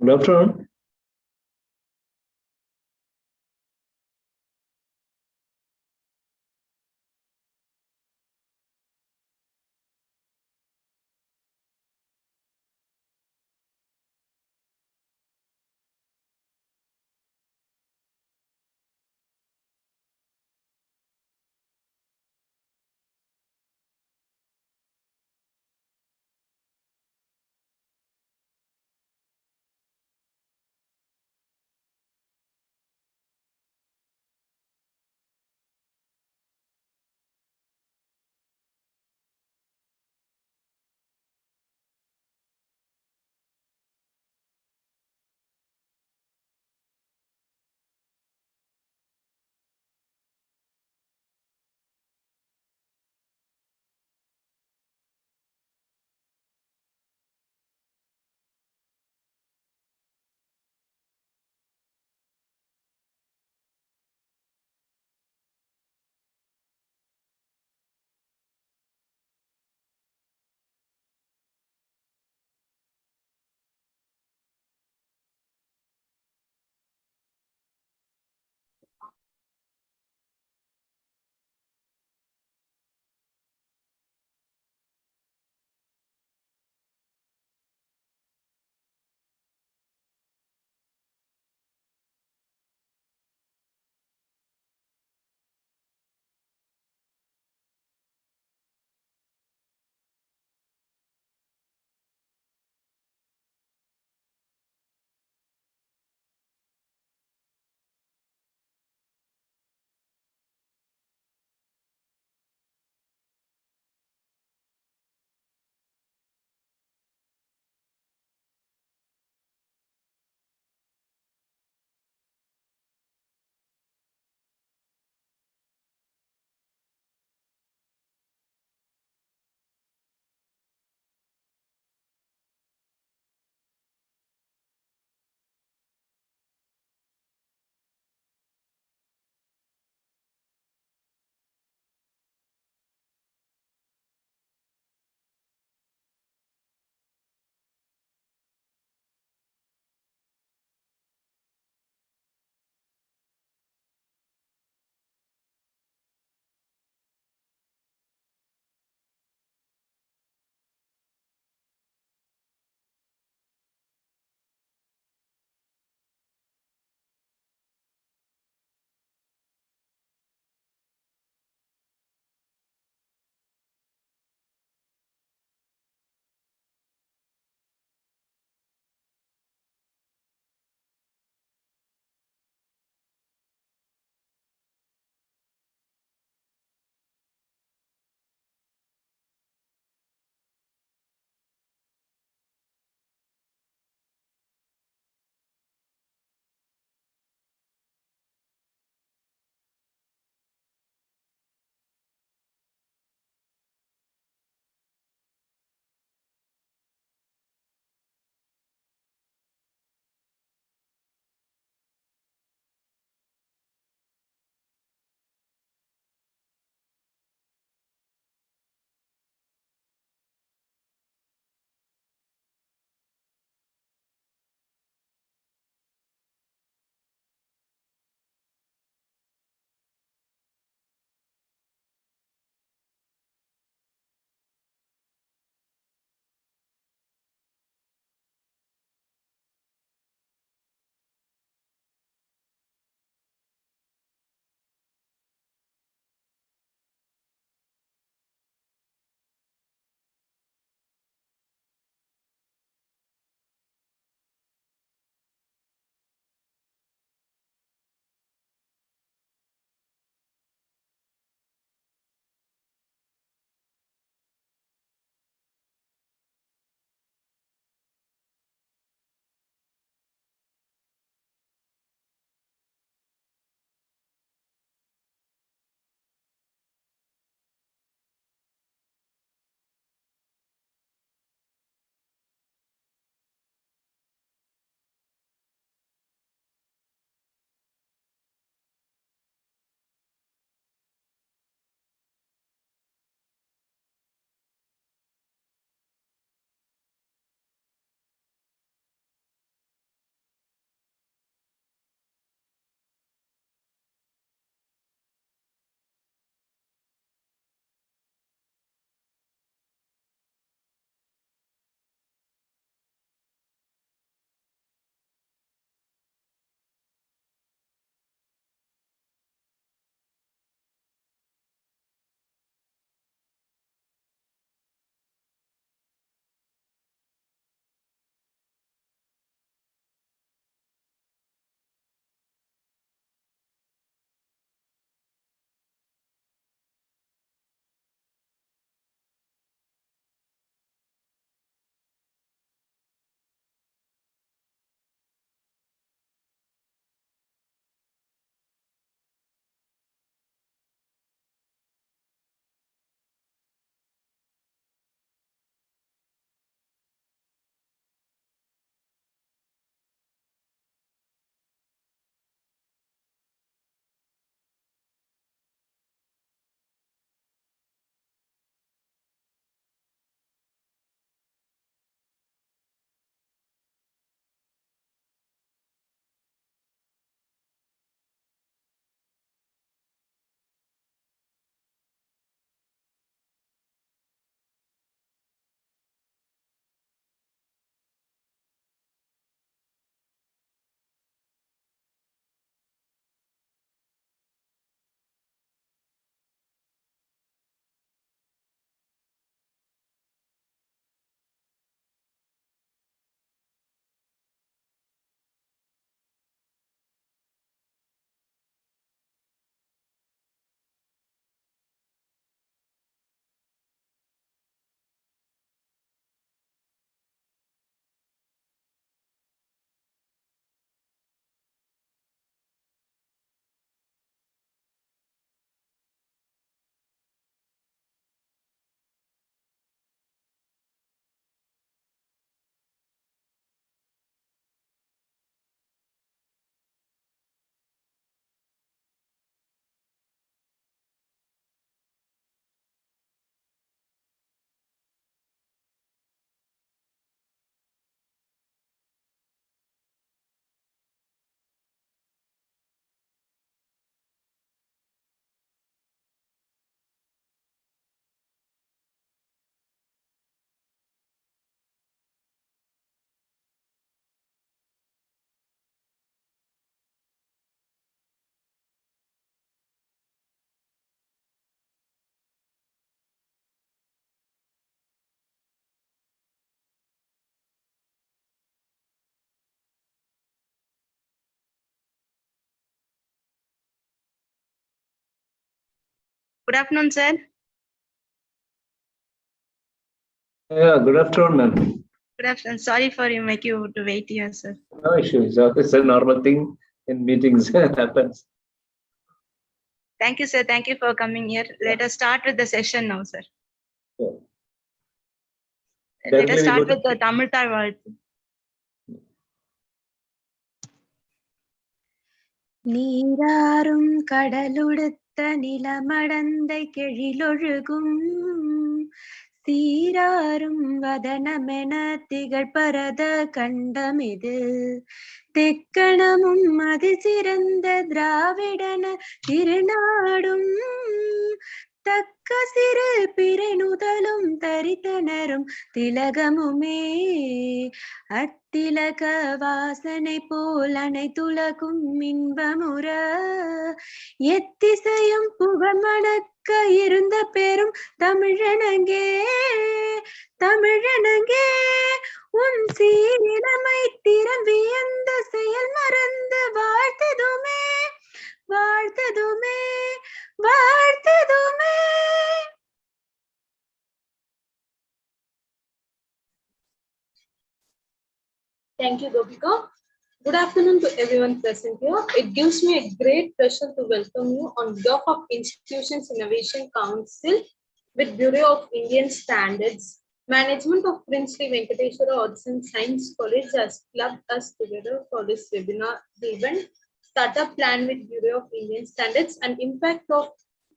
Good afternoon. Good afternoon, sir. Yeah, good afternoon, ma'am. Good afternoon. Sorry for make you to wait here, sir. No issues. It's a normal thing in meetings. Happens. Thank you, sir. Thank you for coming here. Let us start with the session now, sir. Sure. Let us Directly we start go with the Tamil word. நீராறும் கடலுடுத்த நிலமடந்தை கெழிலொழுகும் சீராறும் வதனமென திகழ்பரத கண்டமிது தெக்கணமும் அது சிறந்த திராவிடன திருநாடும் தக்க சிறு பிறைநுதலும் தரித்தனரும் திலகமுமே அத்திலக வாசனை போல் அனைத்துலகும் இன்பமுற எத்திசையும் புகழ்மணக்க இருந்த பெரும் தமிழனங்கே தமிழனங்கே உன் சீரிழமை திறம் வியந்த செயல் மறந்து வாழ்த்ததுமே வாழ்த்ததுமே வாழ்த்ததுமே. Thank you, Gopika. Good afternoon to everyone present here. It gives me a great pleasure to welcome you on behalf of Institutions Innovation Council with Bureau of Indian Standards. Management of Princely Venkateswara Arts and Science College has clubbed us together for this webinar. The event Startup Plan with Bureau of Indian Standards and Impact of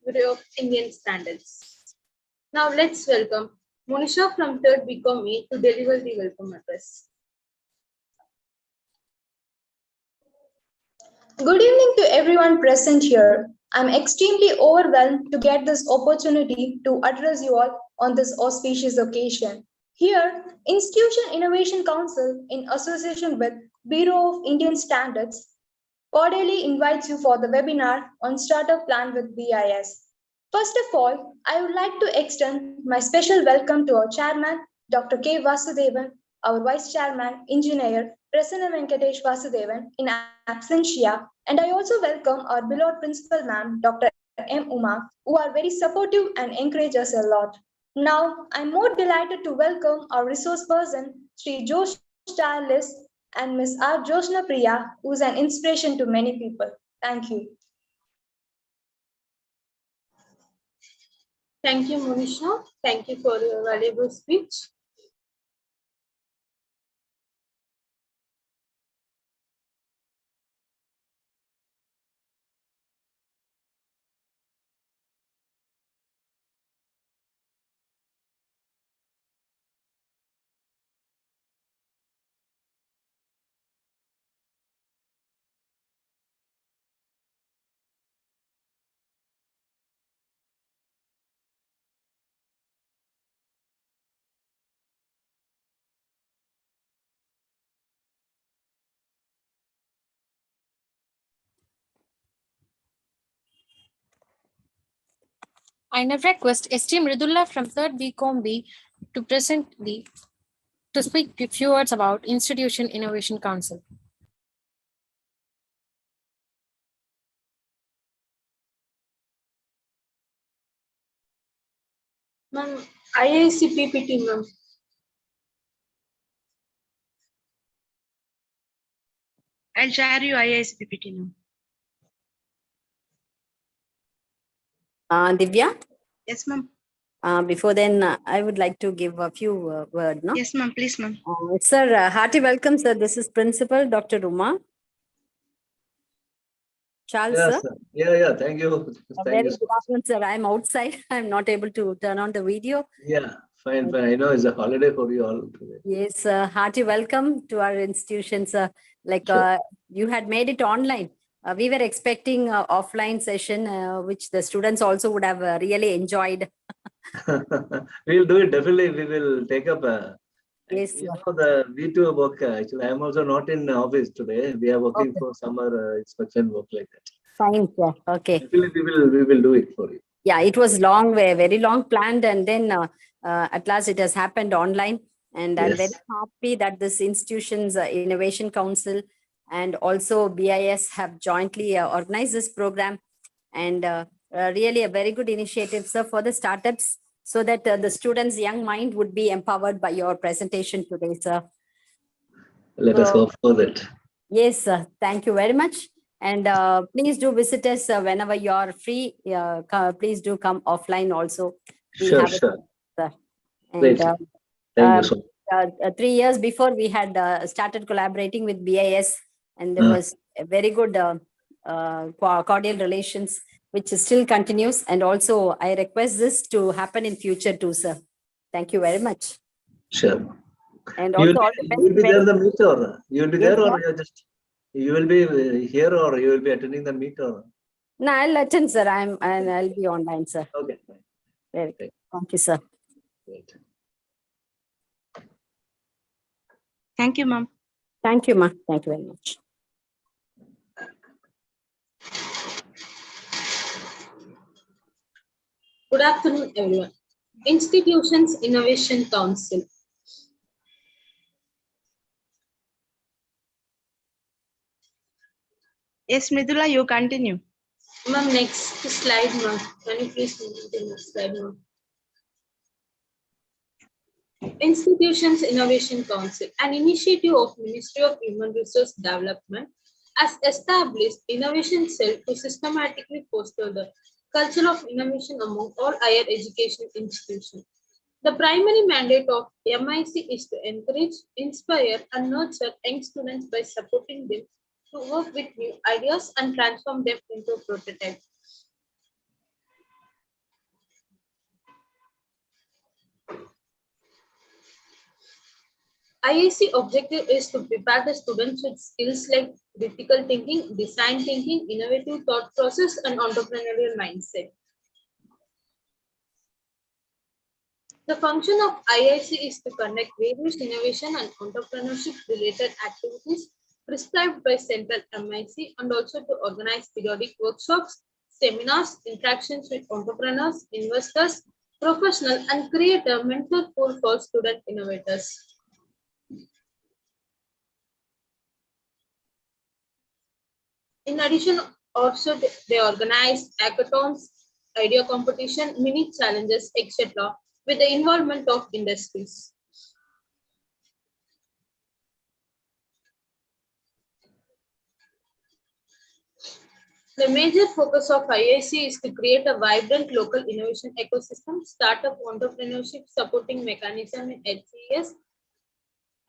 Bureau of Indian Standards. Now let's welcome Monisha from 3rd BCom A to deliver the welcome address. Good evening to everyone present here. I'm extremely overwhelmed to get this opportunity to address you all on this auspicious occasion. Here, Institution Innovation Council, in association with Bureau of Indian Standards, cordially invites you for the webinar on Startup Plan with BIS. First of all, I would like to extend my special welcome to our chairman, Dr. K. Vasudevan, our vice chairman, engineer, Prasanna Venkatesh Vasudevan, in absentia, and I also welcome our beloved principal ma'am, Dr. M. Uma, who are very supportive and encourage us a lot. Now, I'm more delighted to welcome our resource person, Sri Josh Starlis and Ms. R. Joshna Priya, who is an inspiration to many people. Thank you. Thank you, Monisha. Thank you for your valuable speech. I now request Esteem Ridullah from 3rd BCom B to speak a few words about Institution Innovation Council. Ma'am, IIC PPT, ma'am. I'll share you IIS PPT now. Divya? Yes, ma'am. Before then, I would like to give a few words. No? Yes, ma'am. Please, ma'am. Sir, hearty welcome, sir. This is Principal Dr. Uma. Charles, Yeah, sir. sir. Yeah. Thank you. Thank Very you. good afternoon, sir. I'm outside. I'm not able to turn on the video. Yeah, fine. I know it's a holiday for you all today. Yes, hearty welcome to our institution, sir. Like Sure. you had made it online. We were expecting offline session, which the students also would have really enjoyed. We'll do it definitely. We will take up. Yes, You sir. know the V2 work. Actually, I am also not in office today. We are working Okay. for summer inspection work like that. Fine, sir. Okay. Definitely, we will do it for you. Yeah, it was long, very long planned, and then at last it has happened online. And I'm very Yes. happy that this institution's Innovation Council and also BIS have jointly organized this program. And really a very good initiative, sir, for the startups, so that the students' young mind would be empowered by your presentation today, sir. Let us So- hope for that. Yes, sir. Thank you very much. And please do visit us whenever you are free. Please do come offline also. We Sure, have it, sure. sir. Great. And Thank you so much. 3 years before, we had started collaborating with BIS, and there was a very good cordial relations, which still continues. And also, I request this to happen in future too, sir. Thank you very much. Sure. And You also, all the will be best. there in the meet, or you will be Yes, there, or sir. you will be here, or you will be attending the meet, or No, I'll attend, sir. And I'll be online, sir. okay. Very Great. Thank you, sir. Great. Thank you, ma'am. Thank you, ma. Thank you very much. Good afternoon, everyone. Institutions Innovation Council. Yes, Mridula, you continue. Ma'am, next slide, ma'am. Can you please move to the next slide, ma'am? Institutions Innovation Council, an initiative of Ministry of Human Resource Development, has established innovation cell to systematically foster the culture of innovation among all higher education institutions. The primary mandate of MIC is to encourage, inspire, and nurture young students by supporting them to work with new ideas and transform them into a prototype. IIC objective is to prepare the students with skills like critical thinking, design thinking, innovative thought process, and entrepreneurial mindset. The function of IIC is to conduct various innovation and entrepreneurship related activities prescribed by Central MIC, and also to organize periodic workshops, seminars, interactions with entrepreneurs, investors, professionals, and create a mentor pool for student innovators. In addition, also they organize hackathons, idea competition, mini challenges, etc., with the involvement of industries. The major focus of IIC is to create a vibrant local innovation ecosystem, startup entrepreneurship supporting mechanism in HCS,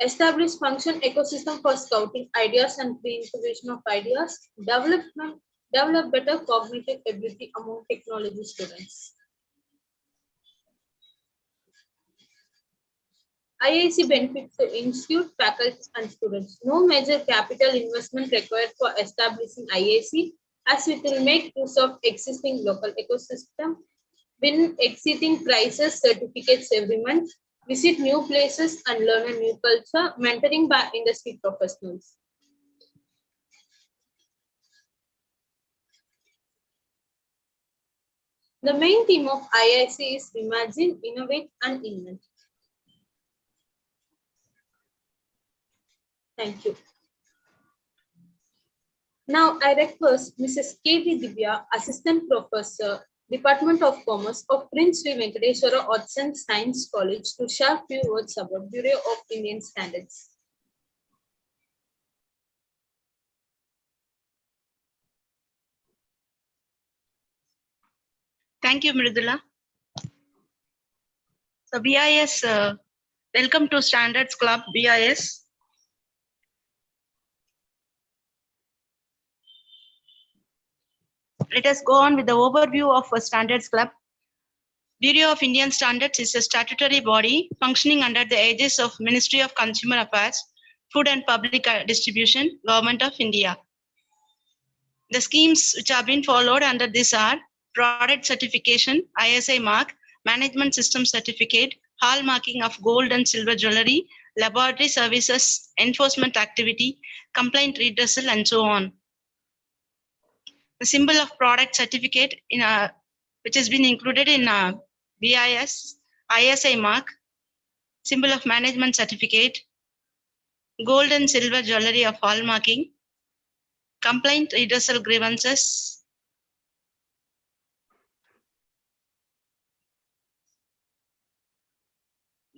establish function ecosystem for scouting ideas and pre-incubation of ideas, develop better cognitive ability among technology students. IIC benefits the institute, faculty, and students. No major capital investment required for establishing IIC, as it will make use of existing local ecosystem, win exceeding prizes, certificates every month, visit new places and learn a new culture, mentoring by industry professionals. The main theme of IIC is imagine, innovate, and invent. Thank you. Now I request Mrs. K.V. Divya, Assistant Professor, Department of Commerce of Prince Sri Venkateswara Arts and Science College, to share few words about Bureau of Indian Standards. Thank you, Mridula. So BIS, welcome to Standards Club, BIS. Let us go on with the overview of a Standards Club. Bureau of Indian Standards is a statutory body functioning under the aegis of Ministry of Consumer Affairs, Food and Public Distribution, Government of India. The schemes which have been followed under this are product certification, ISI mark, management system certificate, hallmarking of gold and silver jewelry, laboratory services, enforcement activity, complaint redressal, and so on. The symbol of product certificate which has been included in BIS, ISI mark, symbol of management certificate, gold and silver jewelry of hallmarking, complaint redressal grievances,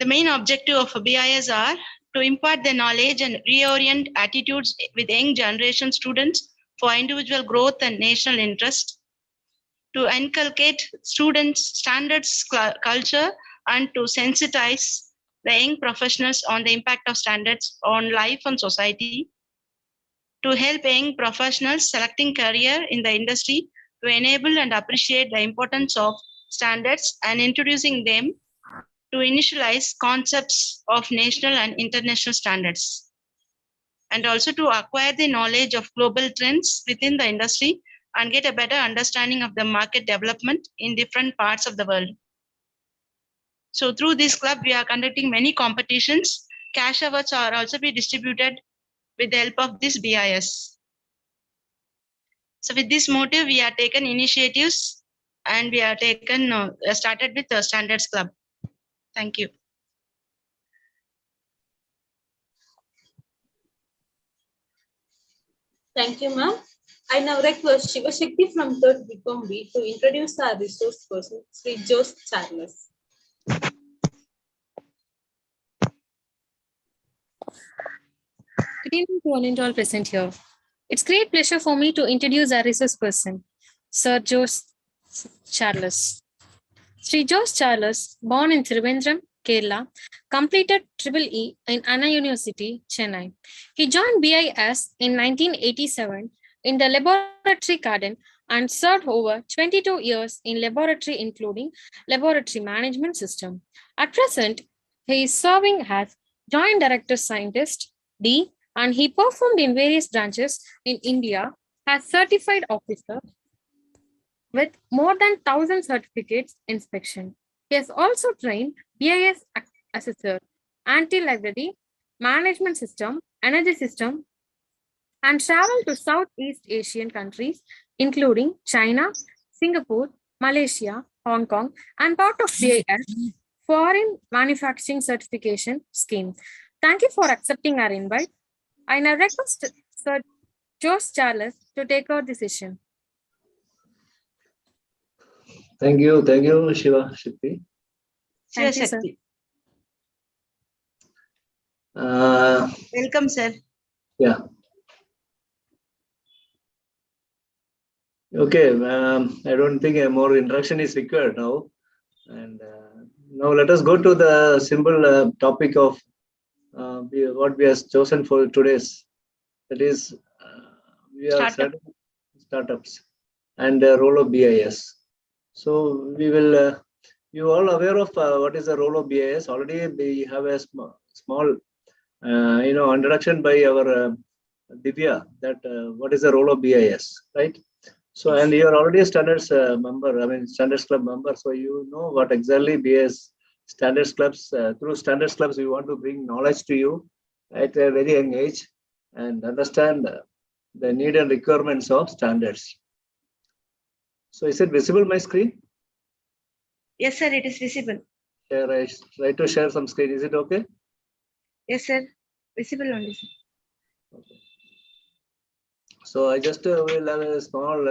The main objective of BIS are to impart the knowledge and reorient attitudes with young generation students for individual growth and national interest, to inculcate students' standards culture and to sensitize the young professionals on the impact of standards on life and society, to help young professionals selecting career in the industry to enable and appreciate the importance of standards and introducing them to initialize concepts of national and international standards, and also to acquire the knowledge of global trends within the industry and get a better understanding of the market development in different parts of the world. So through this club, we are conducting many competitions. Cash awards are also be distributed with the help of this BIS. So with this motive, we have taken initiatives and we have started with the Standards Club. Thank you. Thank you, ma'am. I now request Shiva Shakti from 3rd BCom B to introduce our resource person, Sri Jose Charles. Good evening to one and all present here. It's great pleasure for me to introduce our resource person, Sir Jose Charles. Sri Jose Charles, born in Trivandrum, Kerala, completed EEE in Anna University, Chennai. He joined BIS in 1987 in the laboratory garden and served over 22 years in laboratory, including laboratory management system. At present, he is serving as Joint Director Scientist, D, and he performed in various branches in India as certified officer with more than 1,000 certificates inspection. He has also trained BIS assessor, anti-library, management system, energy system, and traveled to Southeast Asian countries, including China, Singapore, Malaysia, Hong Kong, and part of BIS Foreign Manufacturing Certification Scheme. Thank you for accepting our invite. I now request Sir Jose Charles to take over the session. Thank you, Shiva Shakti. Thank you, sir. Welcome, sir. Yeah. Okay, I don't think a more introduction is required now. And now let us go to the simple topic of what we have chosen for today's. That is, we are startups and the role of BIS. So we will, you all aware of what is the role of BIS? Already we have a small introduction by our Divya that what is the role of BIS, right? So, and you are already a standards member, standards club member. So you know what exactly BIS standards clubs, through standards clubs, we want to bring knowledge to you at a very young age and understand the need and requirements of standards. So is it visible my screen? Yes, sir, it is visible. Share, I try to share some screen. Is it okay? Yes, sir. Visible only, sir. Okay. So I just will have a small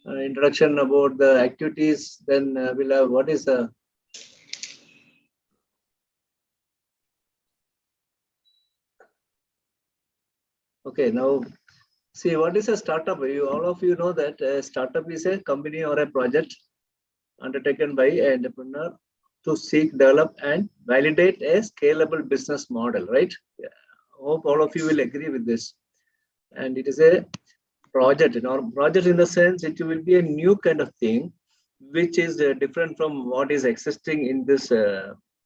introduction about the activities. Then we'll have what is the okay. Now, see what is a startup. All of you know that a startup is a company or a project undertaken by an entrepreneur to seek, develop, and validate a scalable business model. Right? Yeah. Hope all of you will agree with this. And it is a project, project in the sense it will be a new kind of thing, which is different from what is existing in this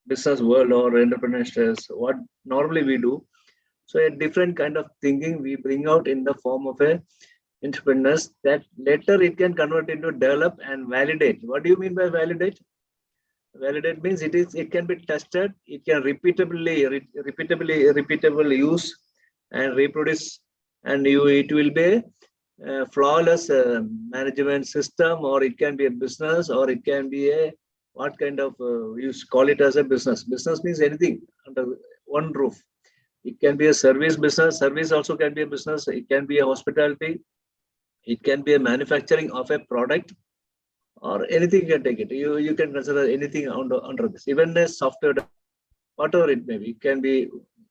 business world or entrepreneurship, what normally we do. So a different kind of thinking we bring out in the form of a entrepreneurs that later it can convert into develop and validate. What do you mean by validate? Validate means it can be tested, it can repeatable use and reproduce, and it will be a flawless management system, or it can be a business, or it can be a what kind of you call it as a business. Business means anything under one roof. It can be a service business. Service also can be a business. It can be a hospitality. It can be a manufacturing of a product, or anything you can take it. You can consider anything under this. Even a software whatever it may be, it can be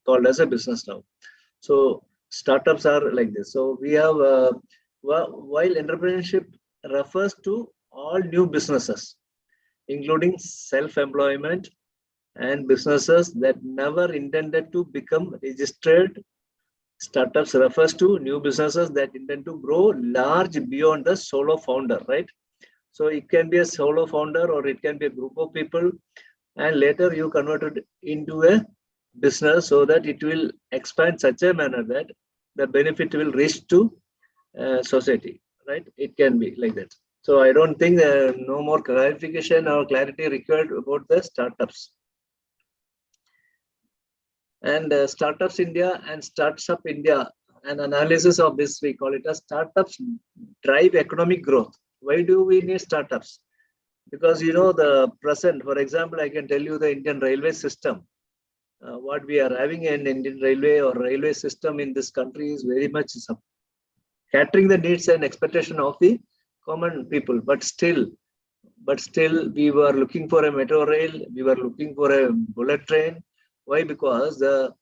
called as a business now. So startups are like this. So we have, while entrepreneurship refers to all new businesses, including self-employment and businesses that never intended to become registered. Startups refers to new businesses that intend to grow large beyond the solo founder, right? So it can be a solo founder or it can be a group of people, and later you convert it into a business so that it will expand such a manner that the benefit will reach to society, right? It can be like that. So I don't think no more clarification or clarity required about the startups. And Startups India and Startups India, an analysis of this, we call it as startups drive economic growth. Why do we need startups? Because you know the present, for example, I can tell you the Indian railway system. What we are having in Indian railway or railway system in this country is very much catering the needs and expectation of the common people. But still, we were looking for a metro rail, we were looking for a bullet train. Why? Because the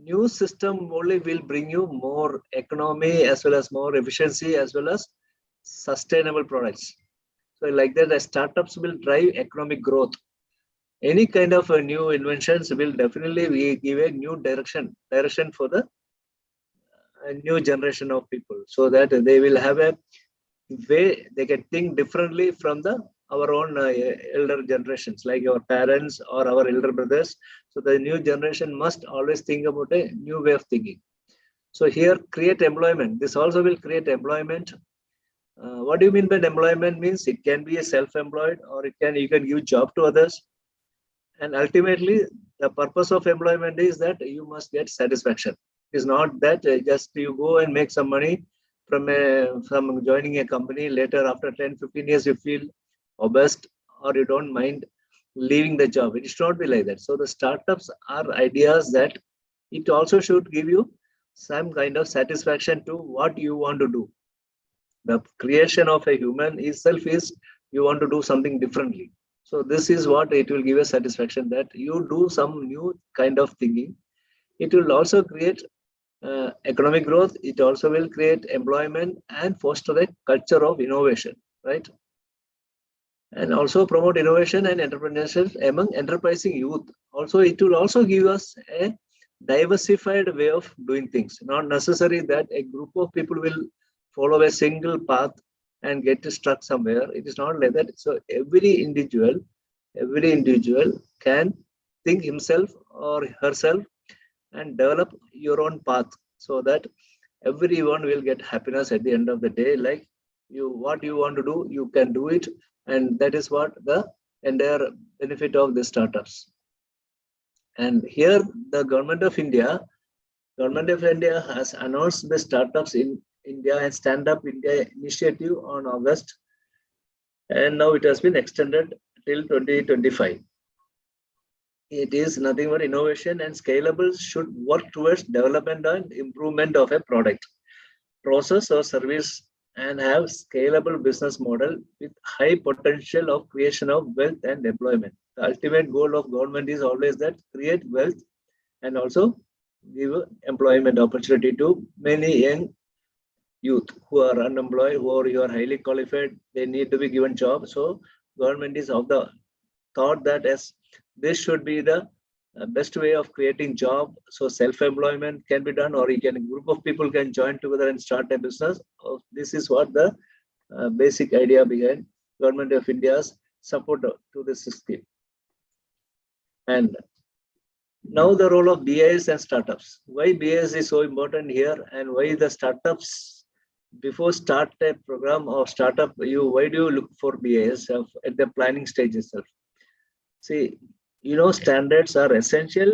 new system only will bring you more economy as well as more efficiency as well as sustainable products. So like that, the startups will drive economic growth. Any kind of new inventions will definitely give a new direction for the new generation of people, so that they will have a way they can think differently from our own elder generations, like our parents or our elder brothers. So the new generation must always think about a new way of thinking. So here, create employment. This also will create employment. What do you mean by employment? Means it can be a self-employed, or you can give job to others. And ultimately, the purpose of employment is that you must get satisfaction. It's not that just you go and make some money from joining a company. Later, after 10-15 years, you feel obsessed or you don't mind leaving the job. It should not be like that. So the startups are ideas that it also should give you some kind of satisfaction to what you want to do. The creation of a human itself is you want to do something differently. So this is what it will give a satisfaction, that you do some new kind of thinking. It will also create economic growth. It also will create employment and foster a culture of innovation, right? And also promote innovation and entrepreneurship among enterprising youth. Also, it will also give us a diversified way of doing things. Not necessary that a group of people will follow a single path and get stuck somewhere. It is not like that. So every individual can think himself or herself and develop your own path, so that everyone will get happiness at the end of the day. Like what you want to do, you can do it. And that is what the entire benefit of the startups. And here the government of India has announced the startups in India and Stand Up India initiative on August. And now it has been extended till 2025. It is nothing but innovation and scalable should work towards development and improvement of a product, process or service, and have scalable business model with high potential of creation of wealth and employment. The ultimate goal of government is always that create wealth and also give employment opportunity to many young youth who are unemployed, who are highly qualified. They need to be given job. So government is of the thought that as this should be the best way of creating job. So self-employment can be done, or a group of people can join together and start a business. This is what the basic idea behind Government of India's support to this scheme. And now the role of BIS and startups. Why BIS is so important here, and why the startups, before start a program or startup, why do you look for BIS at the planning stage itself? See, standards are essential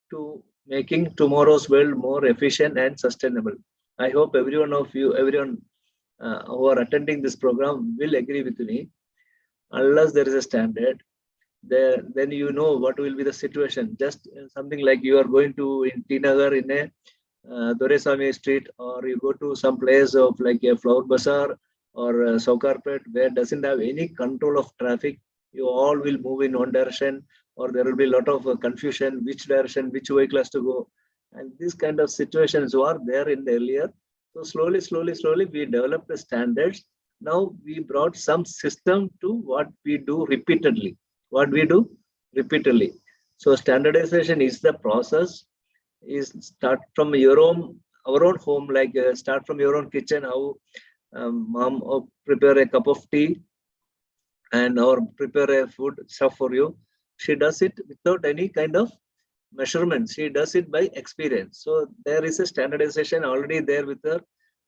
to making tomorrow's world more efficient and sustainable. I hope everyone who are attending this program will agree with me. Unless there is a standard, then you know what will be the situation. Just something like you are going to in T Nagar in a Doresami street, or you go to some place of like a flower bazaar or Saukarpet where doesn't have any control of traffic. You all will move in one direction. or there will be a lot of confusion, which direction, which vehicle has to go. And these kind of situations were there in the earlier. So slowly, we developed the standards. Now we brought some system to what we do repeatedly. So standardization is the process, is start from our own home, like start from your own kitchen, how mom prepare a cup of tea and or prepare a food stuff for you. She does it without any kind of measurement. She does it by experience. So there is a standardization already there with her,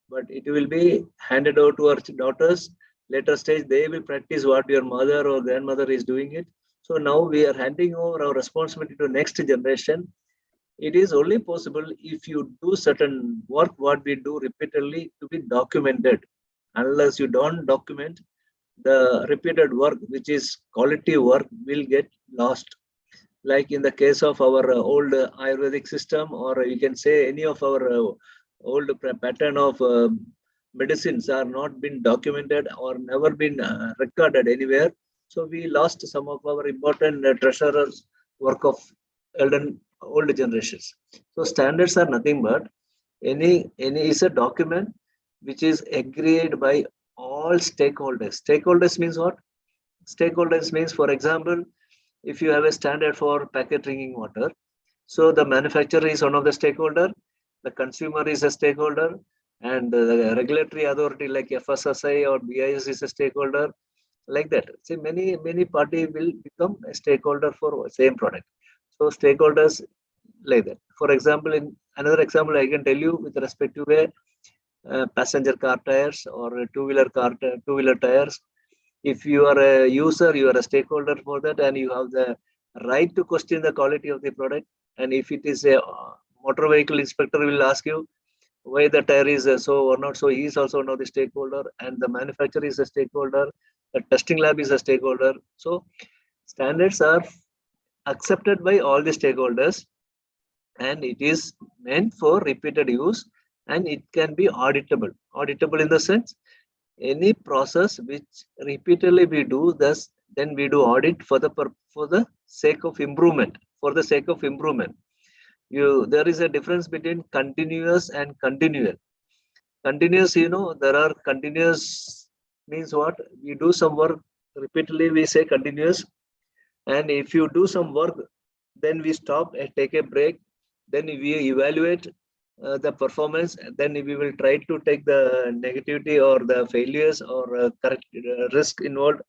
but it will be handed over to our daughters. Later stage, they will practice what your mother or grandmother is doing it. So now we are handing over our responsibility to next generation. It is only possible if you do certain work, what we do repeatedly, to be documented. Unless you don't document, the repeated work, which is quality work, will get lost. Like in the case of our old Ayurvedic system, or you can say any of our old pattern of medicines are not been documented or never been recorded anywhere. So we lost some of our important treasurers work of old generations. So standards are nothing but any is a document which is agreed by all stakeholders. Stakeholders means what? Stakeholders means, for example, if you have a standard for packet drinking water, so the manufacturer is one of the stakeholder, the consumer is a stakeholder, and the regulatory authority like FSSAI or BIS is a stakeholder, like that. See, many party will become a stakeholder for same product. So stakeholders like that. For example, in another example, I can tell you with respect to a passenger car tires or two-wheeler tires. If you are a user, you are a stakeholder for that, and you have the right to question the quality of the product. And if it is a motor vehicle inspector will ask you why the tire is so or not so, he is also one of the stakeholder, and the manufacturer is a stakeholder, the testing lab is a stakeholder. So standards are accepted by all the stakeholders, and it is meant for repeated use, and it can be auditable. Auditable in the sense, any process which repeatedly we do this, then we do audit for the sake of improvement. There is a difference between continuous and continual. Continuous, there are continuous means what? We do some work repeatedly, we say continuous. And if you do some work, then we stop and take a break. Then we evaluate the performance. Then we will try to take the negativity or the failures or correct risk involved.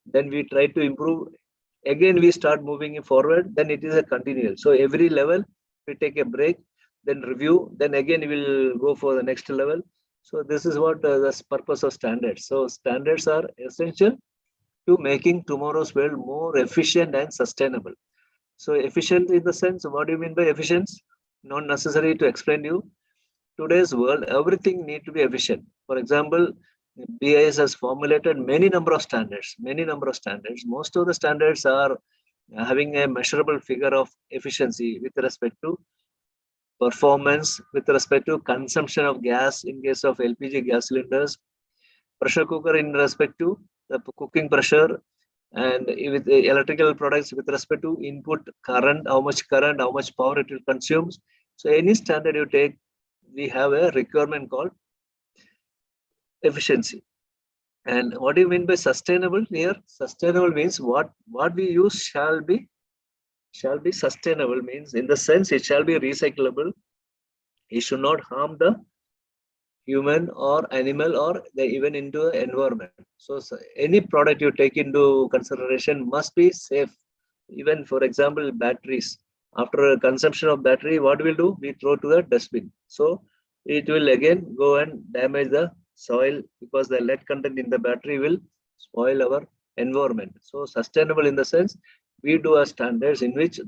Then we try to improve. Again, we start moving forward. Then it is a continual. So every level, we take a break, then review. Then again, we will go for the next level. So this is what the purpose of standards. So standards are essential to making tomorrow's world more efficient and sustainable. So efficient in the sense, what do you mean by efficiency? Not necessary to explain you. Today's world, everything need to be efficient. For example, BIS has formulated many number of standards. Most of the standards are having a measurable figure of efficiency with respect to performance, with respect to consumption of gas in case of LPG gas cylinders, pressure cooker in respect to the cooking pressure, and with the electrical products with respect to input current, how much power it will consume. So any standard you take, we have a requirement called efficiency. And what do you mean by sustainable here? Sustainable means what we use shall be sustainable, means in the sense it shall be recyclable. It should not harm the human or animal or even into the environment. So any product you take into consideration must be safe. Even for example, batteries. After consumption of battery, what we'll do? We throw to the dustbin. So it will again go and damage the soil, because the lead content in the battery will spoil our environment. So sustainable in the sense, we do a standards in which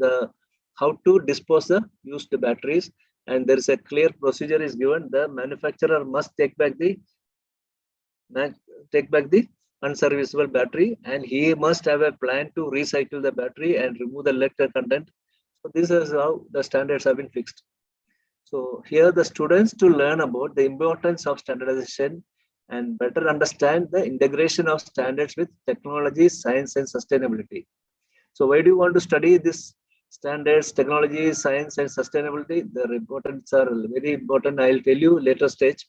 how to dispose the used batteries, and there is a clear procedure is given. The manufacturer must take back the unserviceable battery, and he must have a plan to recycle the battery and remove the lead content. So this is how the standards have been fixed. So here the students to learn about the importance of standardization and better understand the integration of standards with technology, science, and sustainability. So why do you want to study this standards, technology, science, and sustainability? The importance are very important. I'll tell you later stage.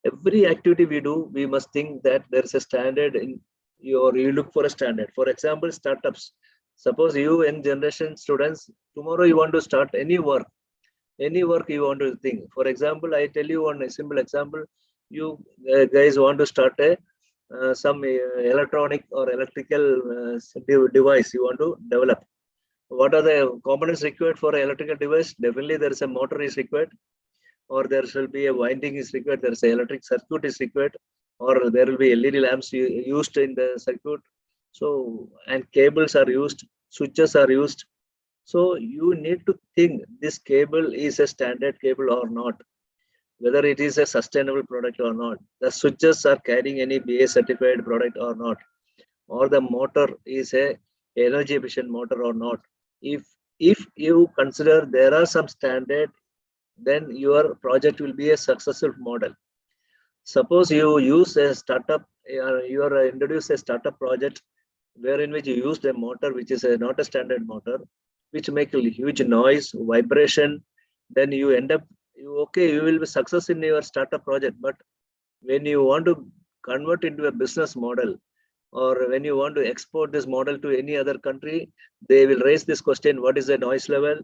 Every activity we do, we must think that there's a standard in your, you look for a standard. For example, startups. Suppose you young generation students, tomorrow you want to start any work you want to think. For example, I tell you one simple example. You guys want to start a some electronic or electrical device you want to develop. What are the components required for an electrical device? Definitely there is a motor is required, or there shall be a winding is required, there is an electric circuit is required, or there will be LED lamps used in the circuit. So, and cables are used, switches are used. So you need to think this cable is a standard cable or not, whether it is a sustainable product or not. The switches are carrying any BA certified product or not, or the motor is a energy efficient motor or not. If you consider there are some standard, then your project will be a successful model. Suppose you use a startup, you are introduce a startup project wherein which you used a motor which is not a standard motor, which make a huge noise, vibration, then you end up, you will be success in your startup project. But when you want to convert into a business model, or when you want to export this model to any other country, they will raise this question: what is the noise level?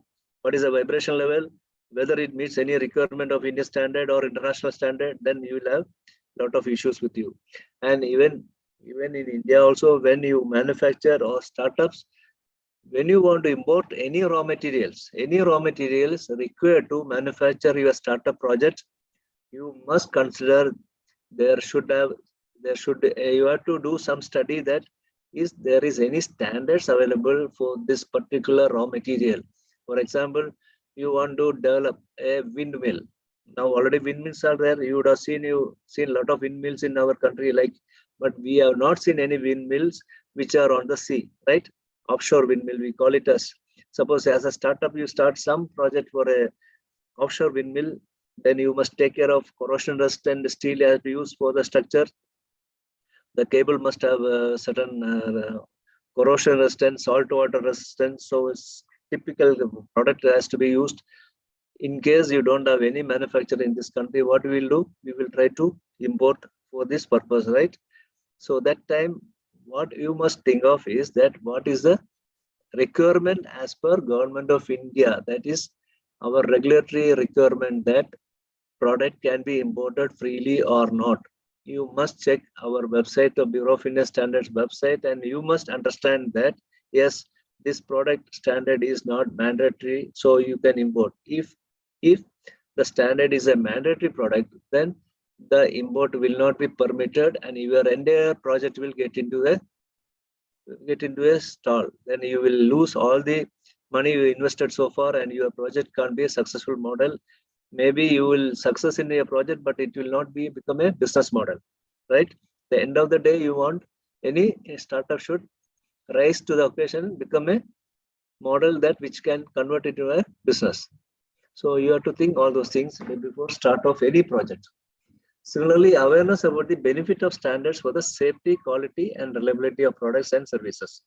What is the vibration level? Whether it meets any requirement of Indian standard or international standard, then you will have a lot of issues with you. And even in India also, when you manufacture or startups, when you want to import any raw materials required to manufacture your startup project, you must consider you have to do some study that is there is any standards available for this particular raw material. For example, you want to develop a windmill. Now already windmills are there. You would have seen a lot of windmills in our country, but we have not seen any windmills which are on the sea, right? Offshore windmill, we call it as. Suppose as a startup, you start some project for a offshore windmill, then you must take care of corrosion resistant steel as used for the structure. The cable must have a certain corrosion resistance, salt water resistance. So it's typical product has to be used. In case you don't have any manufacturer in this country, what we will do? We will try to import for this purpose, right? So that time, what you must think of is that what is the requirement as per Government of India, that is our regulatory requirement that product can be imported freely or not. You must check our website, the Bureau of Indian Standards website, and you must understand that yes, this product standard is not mandatory, so you can import. If the standard is a mandatory product, then the import will not be permitted, and your entire project will get into a stall. Then you will lose all the money you invested so far, and your project can't be a successful model. Maybe you will success in your project, but it will not become a business model, right? The end of the day, you want any startup should rise to the occasion, become a model that which can convert into a business. So you have to think all those things before start of any project. Similarly, awareness about the benefit of standards for the safety, quality, and reliability of products and services.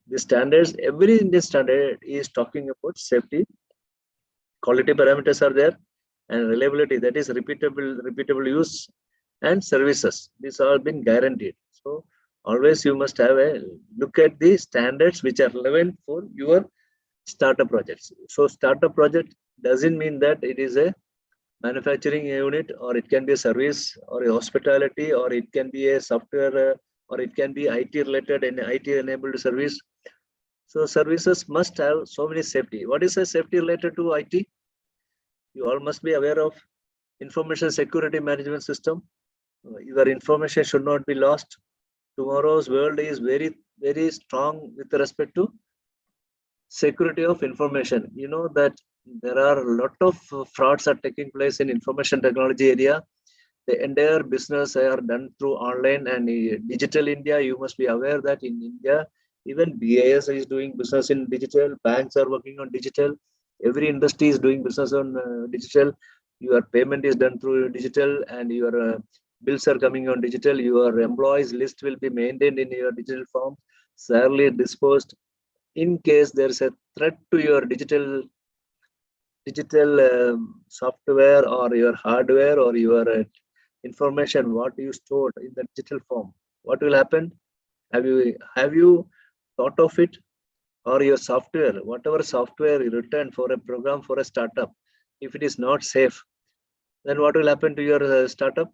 The standards, every Indian standard is talking about safety, quality parameters are there, and reliability, that is repeatable use, and services. These are been guaranteed. So always you must have a look at the standards which are relevant for your startup projects. So startup project doesn't mean that it is a manufacturing unit, or it can be a service, or a hospitality, or it can be a software, or it can be IT related and IT enabled service. So services must have so many safety. What is a safety related to IT? You all must be aware of information security management system. Your information should not be lost. Tomorrow's world is very, very strong with respect to security of information. You know that there are a lot of frauds are taking place in information technology area. The entire business are done through online and digital India. You must be aware that in India, even BIS is doing business in digital. Banks are working on digital. Every industry is doing business on digital. Your payment is done through digital, and your bills are coming on digital. Your employees list will be maintained in your digital form. securely disposed in case there is a threat to your digital software or your hardware or your information what you stored in the digital form. What will happen? Have you thought of it? Or your software, whatever software you return for a program for a startup, if it is not safe, then what will happen to your startup?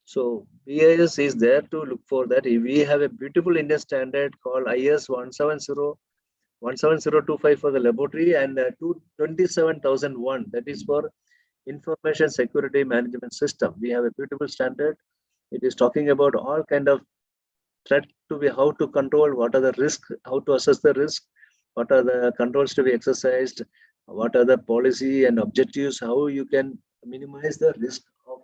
So BIS is there to look for that. We have a beautiful Indian standard called IS 17025 for the laboratory and 27001, that is for information security management system. We have a beautiful standard. It is talking about all kind of threat to be, how to control, what are the risks, how to assess the risk, what are the controls to be exercised, what are the policy and objectives, how you can minimize the risk of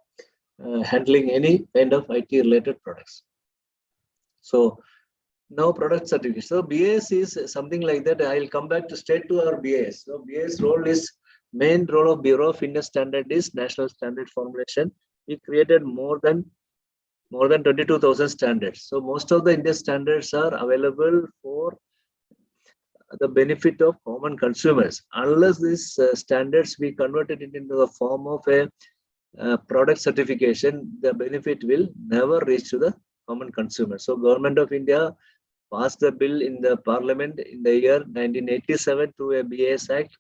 handling any kind of IT related products. So now product certification. So BAS is something like that. I'll come back to straight to our BAS. So BAS role is, main role of Bureau of Indian Standard is national standard formulation. We created more than 22,000 standards. So most of the Indian standards are available for the benefit of common consumers. Unless these standards we converted it into the form of a product certification, the benefit will never reach to the common consumer. So Government of India passed the bill in the Parliament in the year 1987 through a BIS Act,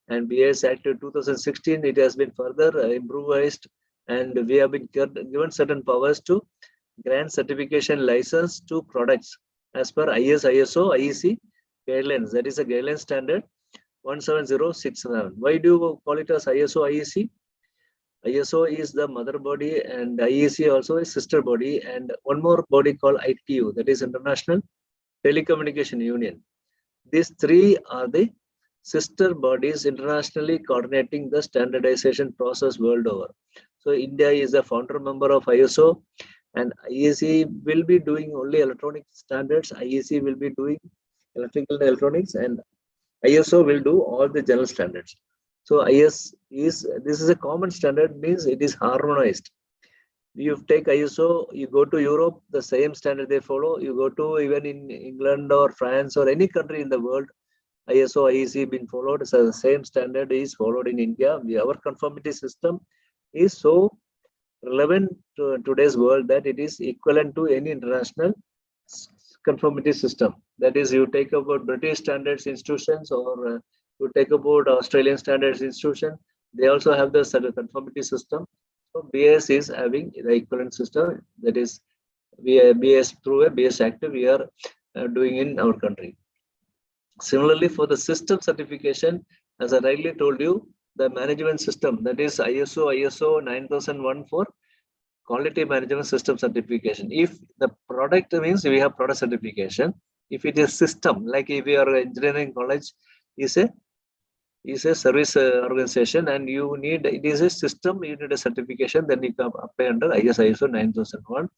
and BIS Act 2016, it has been further improvised, and we have been given certain powers to grant certification license to products as per IS, ISO, IEC guidelines. That is a guideline standard 17067. Why do you call it as ISO, IEC? ISO is the mother body and IEC also a sister body, and one more body called ITU, that is International Telecommunication Union. These three are the sister bodies internationally coordinating the standardization process world over. So India is a founder member of ISO, and IEC will be doing only electronic standards. IEC will be doing electrical and electronics, and ISO will do all the general standards. So this is a common standard, means it is harmonized. You take ISO, you go to Europe, the same standard they follow. You go to even in England or France or any country in the world, ISO, IEC been followed. So the same standard is followed in India. Our conformity system is so relevant to today's world that it is equivalent to any international conformity system. That is, you take about British standards institutions or you take about Australian standards institution, they also have the conformity system. So BS is having the equivalent system, that is BS through a BS Act we are doing in our country. Similarly, for the system certification, as I rightly told you, the management system, that is ISO 9001 for quality management system certification. If the product means we have product certification, if it is system, like if your engineering college is a service organization and you need, it is a system, you need a certification, then you can apply under ISO 9001.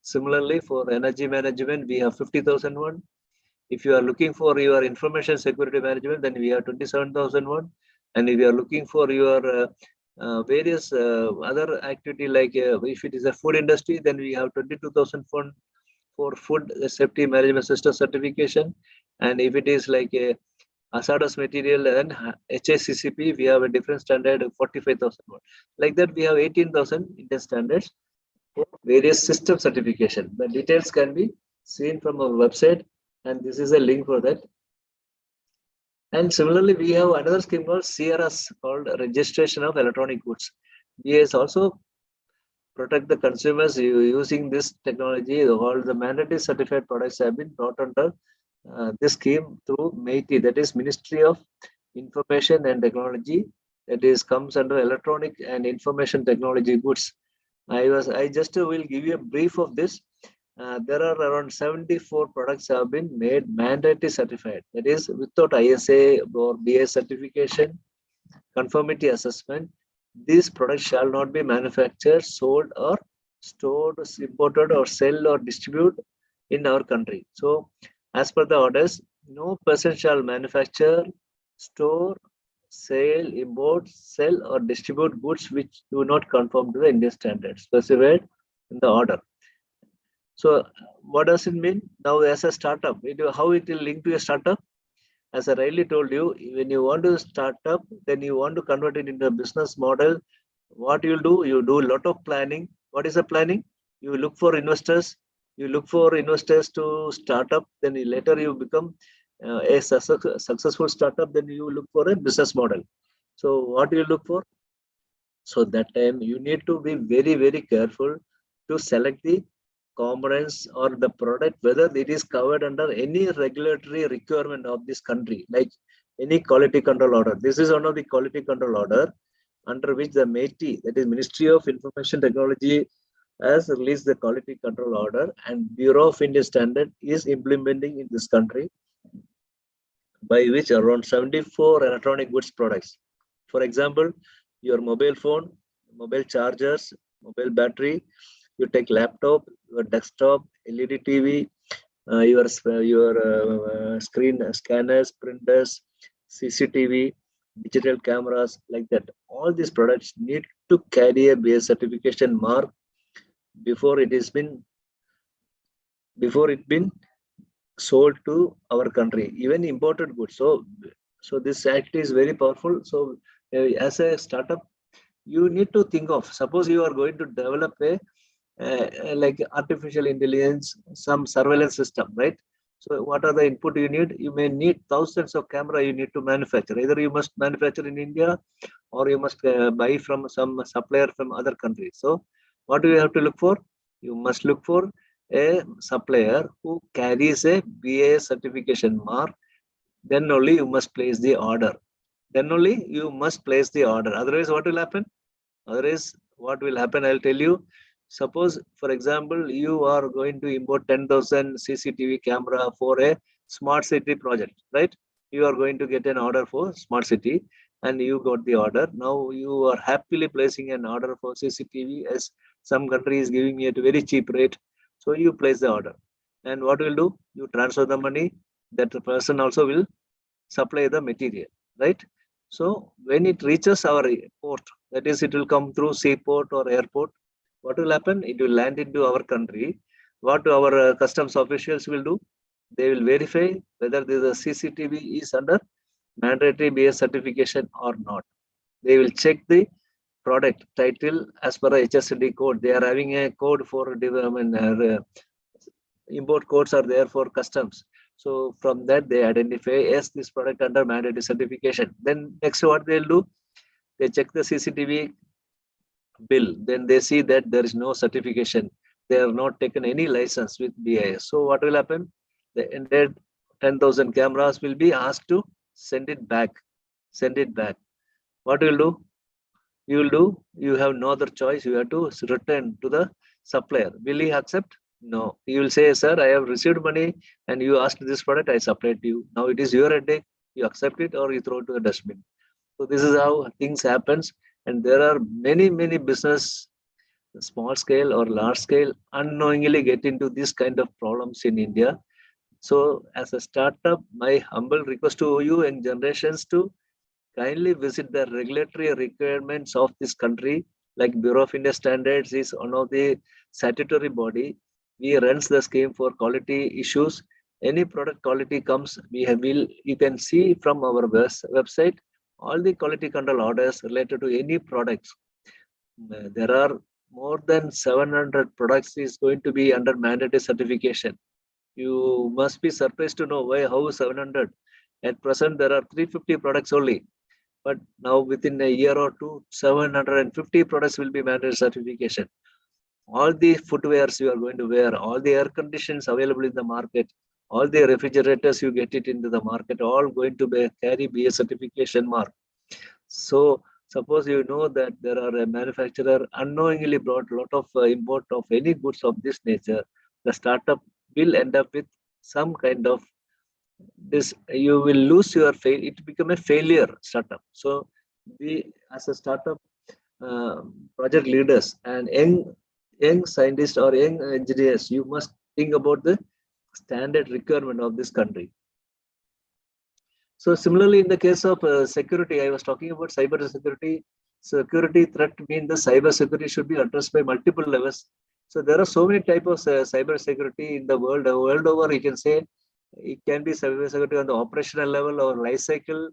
Similarly, for energy management, we have 50,001. If you are looking for your information security management, then we have 27,001. And if you are looking for your various other activity, like if it is a food industry, then we have 22,001 for food safety management system certification. And if it is like a hazardous material and HACCP, we have a different standard of 45,001. Like that, we have 18,000 Indian standards for various system certification. The details can be seen from our website, and this is a link for that. And similarly, we have another scheme called CRS, called Registration of Electronic Goods. BS also protect the consumers using this technology. All the mandatory certified products have been brought under this scheme through MeitY, that is Ministry of Information and Technology, that is comes under electronic and information technology goods. I just will give you a brief of this. There are around 74 products have been made mandatory certified, that is without ISA or BS certification, conformity assessment. These products shall not be manufactured, sold or stored, imported or sell or distribute in our country. So as per the orders, no person shall manufacture, store, sell, import, sell or distribute goods which do not conform to the Indian standards specified in the order. So what does it mean? Now as a startup, how it will link to a startup? As I rightly told you, when you want to start up, then you want to convert it into a business model. What you'll do, you do a lot of planning. What is the planning? You look for investors. You look for investors to start up. Then later you become a successful startup. Then you look for a business model. So what do you look for? So that time you need to be very, very careful to select the components or the product, whether it is covered under any regulatory requirement of this country, like any quality control order. This is one of the quality control order under which the MIT, that is Ministry of Information Technology, has released the quality control order, and Bureau of Indian Standard is implementing in this country, by which around 74 electronic goods products. For example, your mobile phone, mobile chargers, mobile battery, you take laptop, your desktop, LED TV, your screen scanners, printers, CCTV, digital cameras, like that. All these products need to carry a BS certification mark before it been sold to our country, even imported goods. So this act is very powerful. So as a startup, you need to think of, suppose you are going to develop a like artificial intelligence, some surveillance system, right? So what are the input you need? You may need thousands of camera you need to manufacture. Either you must manufacture in India, or you must buy from some supplier from other countries. So what do you have to look for? You must look for a supplier who carries a BAS certification mark. Then only you must place the order. Then only you must place the order. Otherwise, what will happen? Otherwise, what will happen? I'll tell you. Suppose, for example, you are going to import 10,000 CCTV camera for a smart city project, right? You are going to get an order for smart city, and you got the order. Now you are happily placing an order for CCTV, as some country is giving it a very cheap rate. So you place the order. And what will do? You transfer the money. That the person also will supply the material, right? So when it reaches our port, that is, it will come through seaport or airport. What will happen? It will land into our country. What our customs officials will do? They will verify whether the CCTV is under mandatory BS certification or not. They will check the product title as per HSD code. They are having a code for import codes are there for customs. So from that they identify, yes, this product under mandatory certification. Then next what they'll do? They check the CCTV bill. Then they see that there is no certification. They have not taken any license with BIS. So what will happen? The ended 10,000 cameras will be asked to send it back. Send it back. What will do? You will do, you have no other choice. You have to return to the supplier. Will he accept? No. He will say, sir, I have received money and you asked this product, I supplied to you. Now it is your headache. You accept it or you throw it to the dustbin. So this is how things happens. And there are many, many business, small scale or large scale, unknowingly get into this kind of problems in India. So as a startup, my humble request to you and generations to kindly visit the regulatory requirements of this country. Like Bureau of Indian Standards is one of the statutory body. We runs the scheme for quality issues. Any product quality comes, you can see from our website all the quality control orders related to any products. There are more than 700 products is going to be under mandatory certification. You must be surprised to know why, how 700. At present, there are 350 products only. But now within a year or two, 750 products will be mandatory certification. All the footwears you are going to wear, all the air conditions available in the market, all the refrigerators you get it into the market, all going to carry BS certification mark. So suppose you know that there are a manufacturer unknowingly brought a lot of import of any goods of this nature, the startup will end up with some kind of this. You will lose your it become a failure startup. So we as a startup project leaders and young scientists or young engineers, you must think about the standard requirement of this country. So similarly, in the case of security, I was talking about cyber security. Security threat means the cyber security should be addressed by multiple levels. So there are so many types of cyber security in the world. World over, you can say it can be cyber security on the operational level or life cycle.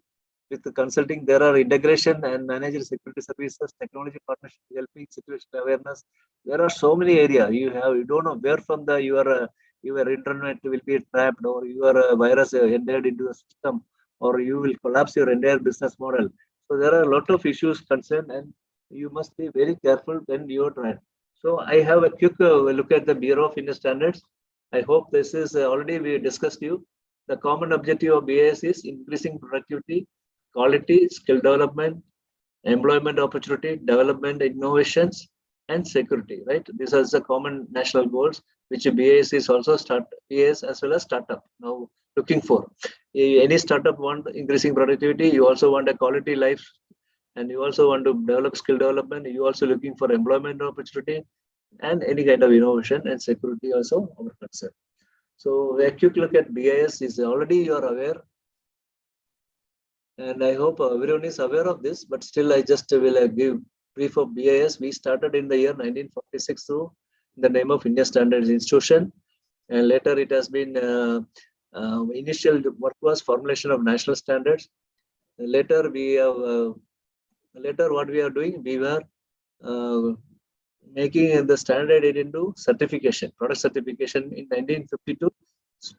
With the consulting, there are integration and managed security services, technology partnership, helping situation awareness. There are so many areas you don't know where from your internet will be trapped or your virus entered into the system or you will collapse your entire business model. So there are a lot of issues concerned and you must be very careful when you are trying. So I have a quick look at the Bureau of Indian Standards. I hope this is already we discussed you. The common objective of BIS is increasing productivity, quality, skill development, employment opportunity, development, innovations, and security, right? These are the common national goals, which BIS is also BIS as well as startup now looking for. Any startup want increasing productivity, you also want a quality life, and you also want to develop skill development, you also looking for employment opportunity, and any kind of innovation and security also our concern. So a quick look at BIS is already you are aware. And I hope everyone is aware of this, but still I just will give brief of BIS. We started in the year 1946 through the name of Indian Standards Institution. And later it has been, initial work was formulation of national standards. Later we have, later what we are doing, we were making the standard into certification, product certification in 1952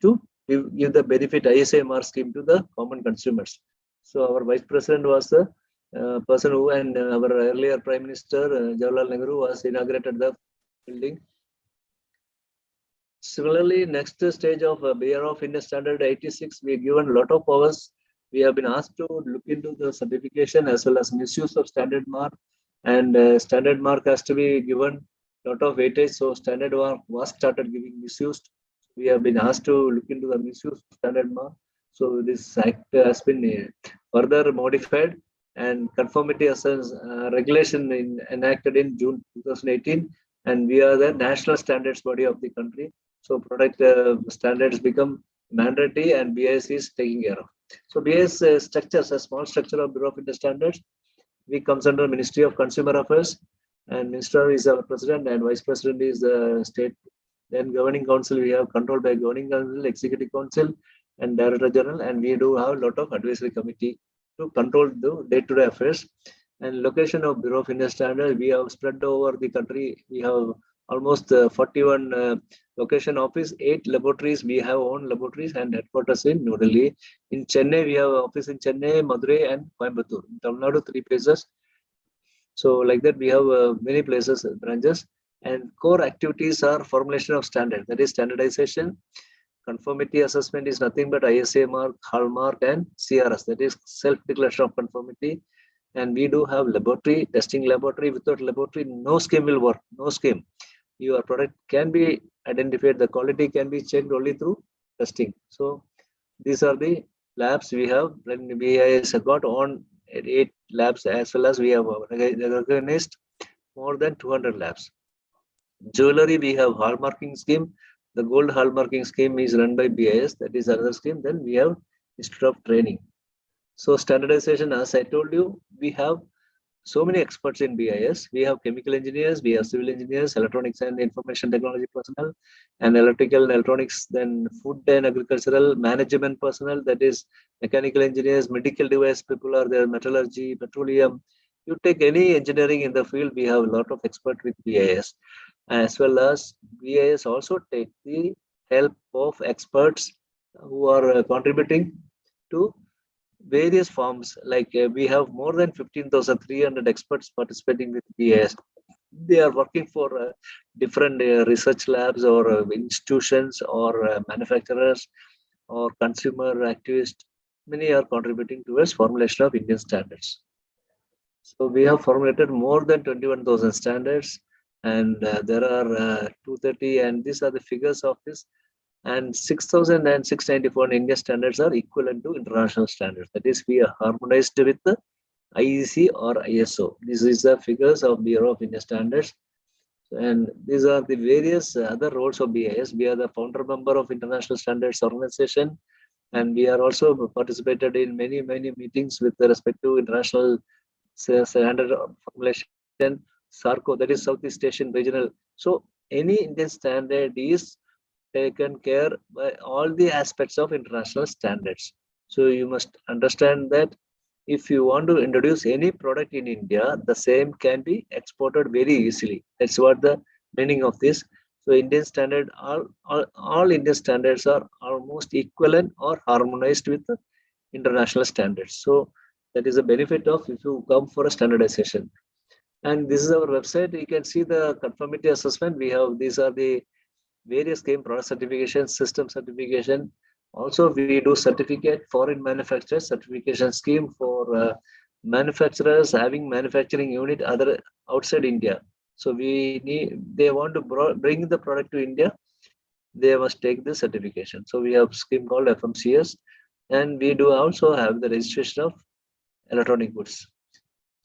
to give the benefit ISAMR scheme to the common consumers. So our vice president was the person who, and our earlier prime minister Jawaharlal Nehru was inaugurated the building. Similarly, next stage of Bureau of Indian Standard 86, we given a lot of powers. We have been asked to look into the certification as well as misuse of standard mark, and standard mark has to be given a lot of weightage. So standard mark was started giving misused. We have been asked to look into the misuse of standard mark. So this act has been further modified, and conformity assurance regulation enacted in June 2018, and we are the national standards body of the country. So product standards become mandatory, and BIS is taking care of. So BIS structures a small structure of Bureau of Indian Standards. We comes under Ministry of Consumer Affairs, and Minister is our president, and vice president is the state. Then governing council we have controlled by governing council, executive council, and director general, and we do have a lot of advisory committee to control the day-to-day affairs. And location of Bureau of Indian Standards, we have spread over the country. We have almost 41 location office, 8 laboratories. We have own laboratories and headquarters in New Delhi. In Chennai, we have office in Chennai, Madurai, and Coimbatore. In Tamil Nadu, 3 places. So like that, we have many places, branches. And core activities are formulation of standard, that is standardization. Conformity assessment is nothing but ISAMR, hallmark, and CRS, that is self-declaration of conformity. And we do have laboratory, testing laboratory. Without laboratory, no scheme will work, no scheme. Your product can be identified, the quality can be checked only through testing. So these are the labs we have. Then we have got on 8 labs, as well as we have recognized more than 200 labs. Jewelry, we have hallmarking scheme. The gold hallmarking scheme is run by BIS, that is another scheme. Then we have Institute of Training. So standardization, as I told you, we have so many experts in BIS. We have chemical engineers, we have civil engineers, electronics and information technology personnel, and electrical and electronics, then food and agricultural management personnel, that is mechanical engineers, medical device people are there, metallurgy, petroleum. You take any engineering in the field, we have a lot of expert with BIS. As well as BIS also take the help of experts who are contributing to various forms. Like we have more than 15,300 experts participating with BIS. They are working for different research labs or institutions or manufacturers or consumer activists. Many are contributing towards formulation of Indian standards. So we have formulated more than 21,000 standards, and there are 230, and these are the figures of this. And 6,694 Indian standards are equivalent to international standards. That is, we are harmonized with the IEC or ISO. This is the figures of Bureau of Indian Standards. And these are the various other roles of BIS. We are the founder member of International Standards Organization, and we are also participated in many meetings with respect to international standard formulation, SARCO, that is Southeast Asian Regional. So any Indian standard is taken care by all the aspects of international standards. So you must understand that if you want to introduce any product in India, the same can be exported very easily. That's what the meaning of this. So Indian standard, all Indian standards are almost equivalent or harmonized with the international standards. So that is a benefit of if you come for a standardization. And this is our website. You can see the conformity assessment. We have, these are the various scheme, product certification, system certification. Also, we do certificate foreign manufacturers certification scheme for manufacturers having manufacturing unit other outside India. So they want to bring the product to India, they must take the certification. So we have scheme called FMCS, and we do also have the registration of electronic goods.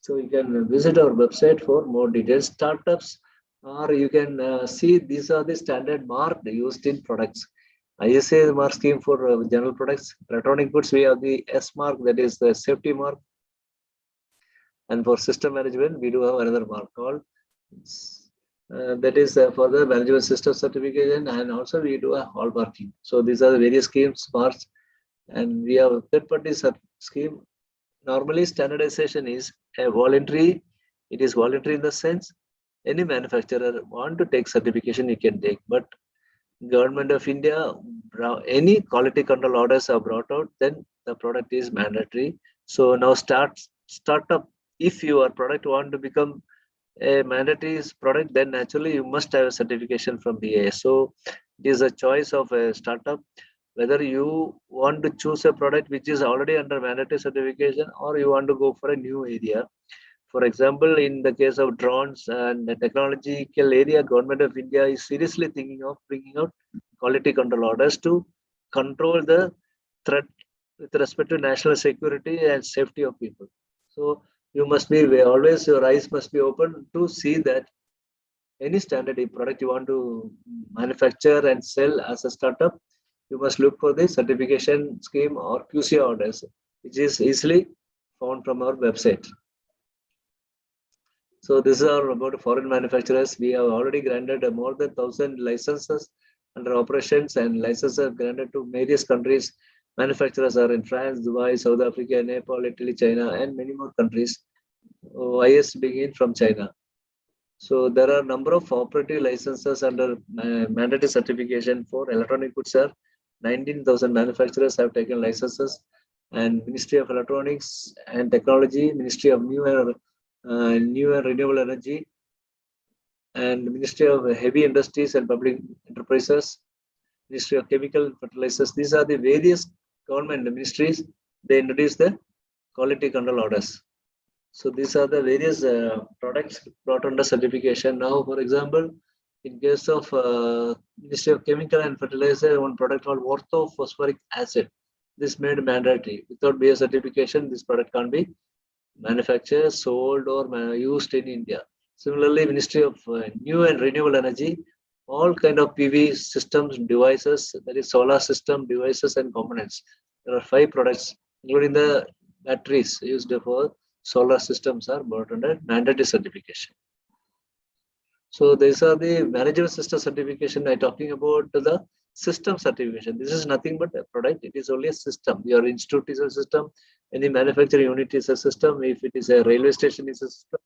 So you can visit our website for more details. Startups, or you can see these are the standard mark used in products. ISA mark scheme for general products. Electronic goods, we have the S mark, that is the safety mark. And for system management, we do have another mark called that is for the management system certification, and also we do a hallmarking. So these are the various schemes, marks, and we have a third-party scheme. Normally, standardization is a voluntary. It is voluntary in the sense any manufacturer want to take certification, you can take. But Government of India, any quality control orders are brought out, then the product is mandatory. So now startup. If your product want to become a mandatory product, then naturally you must have a certification from BIS. So it is a choice of a startup whether you want to choose a product which is already under mandatory certification, or you want to go for a new area. For example, in the case of drones and the technological area, Government of India is seriously thinking of bringing out quality control orders to control the threat with respect to national security and safety of people. So you must be always, your eyes must be open to see that any standard product you want to manufacture and sell as a startup, you must look for the certification scheme or QC orders, which is easily found from our website. So this is about foreign manufacturers. We have already granted more than 1,000 licenses under operations, and licenses are granted to various countries. Manufacturers are in France, Dubai, South Africa, Nepal, Italy, China, and many more countries. IS begin from China. So there are a number of operative licenses under mandatory certification for electronic goods. 19,000 manufacturers have taken licenses, and Ministry of Electronics and Technology, Ministry of New and Renewable Energy, and Ministry of Heavy Industries and Public Enterprises, Ministry of Chemical and Fertilizers. These are the various government ministries. They introduce the quality control orders. So these are the various products brought under certification. Now, for example, in case of Ministry of Chemical and Fertilizer, one product called orthophosphoric acid. This made mandatory. Without BS certification, this product can't be manufactured, sold, or used in India. Similarly, Ministry of New and Renewable Energy, all kind of PV systems, devices, that is solar system, devices and components. There are 5 products, including the batteries used for solar systems, are brought under mandatory certification. So these are the management system certification. I'm talking about the system certification. This is nothing but a product. It is only a system. Your institute is a system. Any manufacturing unit is a system. If it is a railway station, is a system.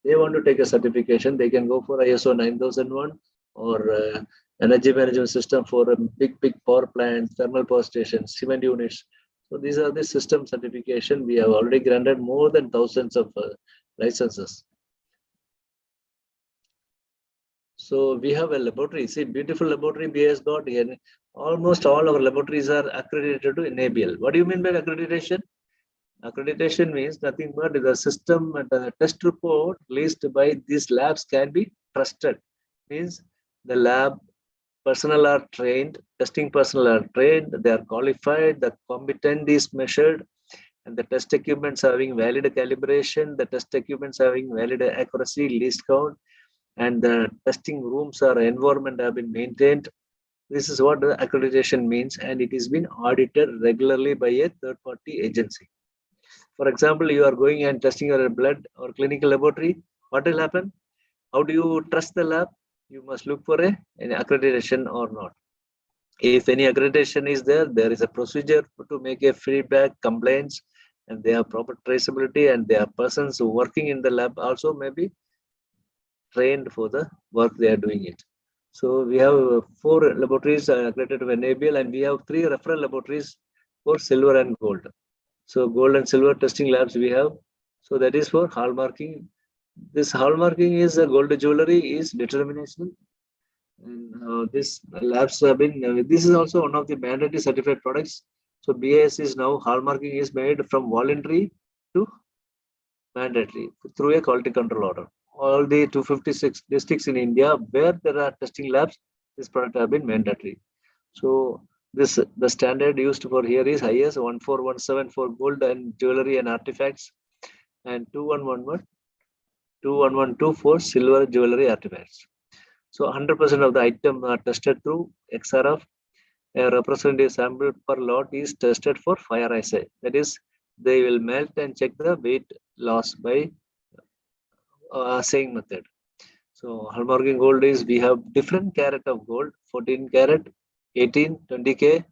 They want to take a certification, they can go for ISO 9001 or energy management system for a big power plant, thermal power stations, cement units. So these are the system certification. We have already granted more than thousands of licenses. So we have a laboratory. See, beautiful laboratory BS got here. Almost all our laboratories are accredited to NABL. What do you mean by accreditation? Accreditation means nothing but the system and the test report released by these labs can be trusted. Means the lab personnel are trained, testing personnel are trained, they are qualified, the competent is measured, and the test equipments having valid calibration, the test equipments having valid accuracy, least count, and the testing rooms or environment have been maintained. This is what the accreditation means, and it is been audited regularly by a third-party agency. For example, you are going and testing your blood or clinical laboratory. What will happen? How do you trust the lab? you must look for an accreditation or not. If any accreditation is there, there is a procedure to make a feedback, complaints, and they have proper traceability, and there are persons working in the lab also maybe trained for the work they are doing it. So we have 4 laboratories accredited to enable, and we have 3 referral laboratories for silver and gold. So gold and silver testing labs we have. So that is for hallmarking. This hallmarking is gold jewelry is determination. And this labs have been, this is also one of the mandatory certified products. So BAS is now hallmarking is made from voluntary to mandatory through a quality control order. All the 256 districts in India where there are testing labs, this product have been mandatory. So this the standard used for here is IS 1417 for gold and jewelry and artifacts, and 2112 for silver jewelry artifacts. So 100% of the item are tested through XRF. A representative sample per lot is tested for fire assay. That is, they will melt and check the weight loss by assaying method. So hallmarking gold is we have different carat of gold, 14 carat, 18, 20K,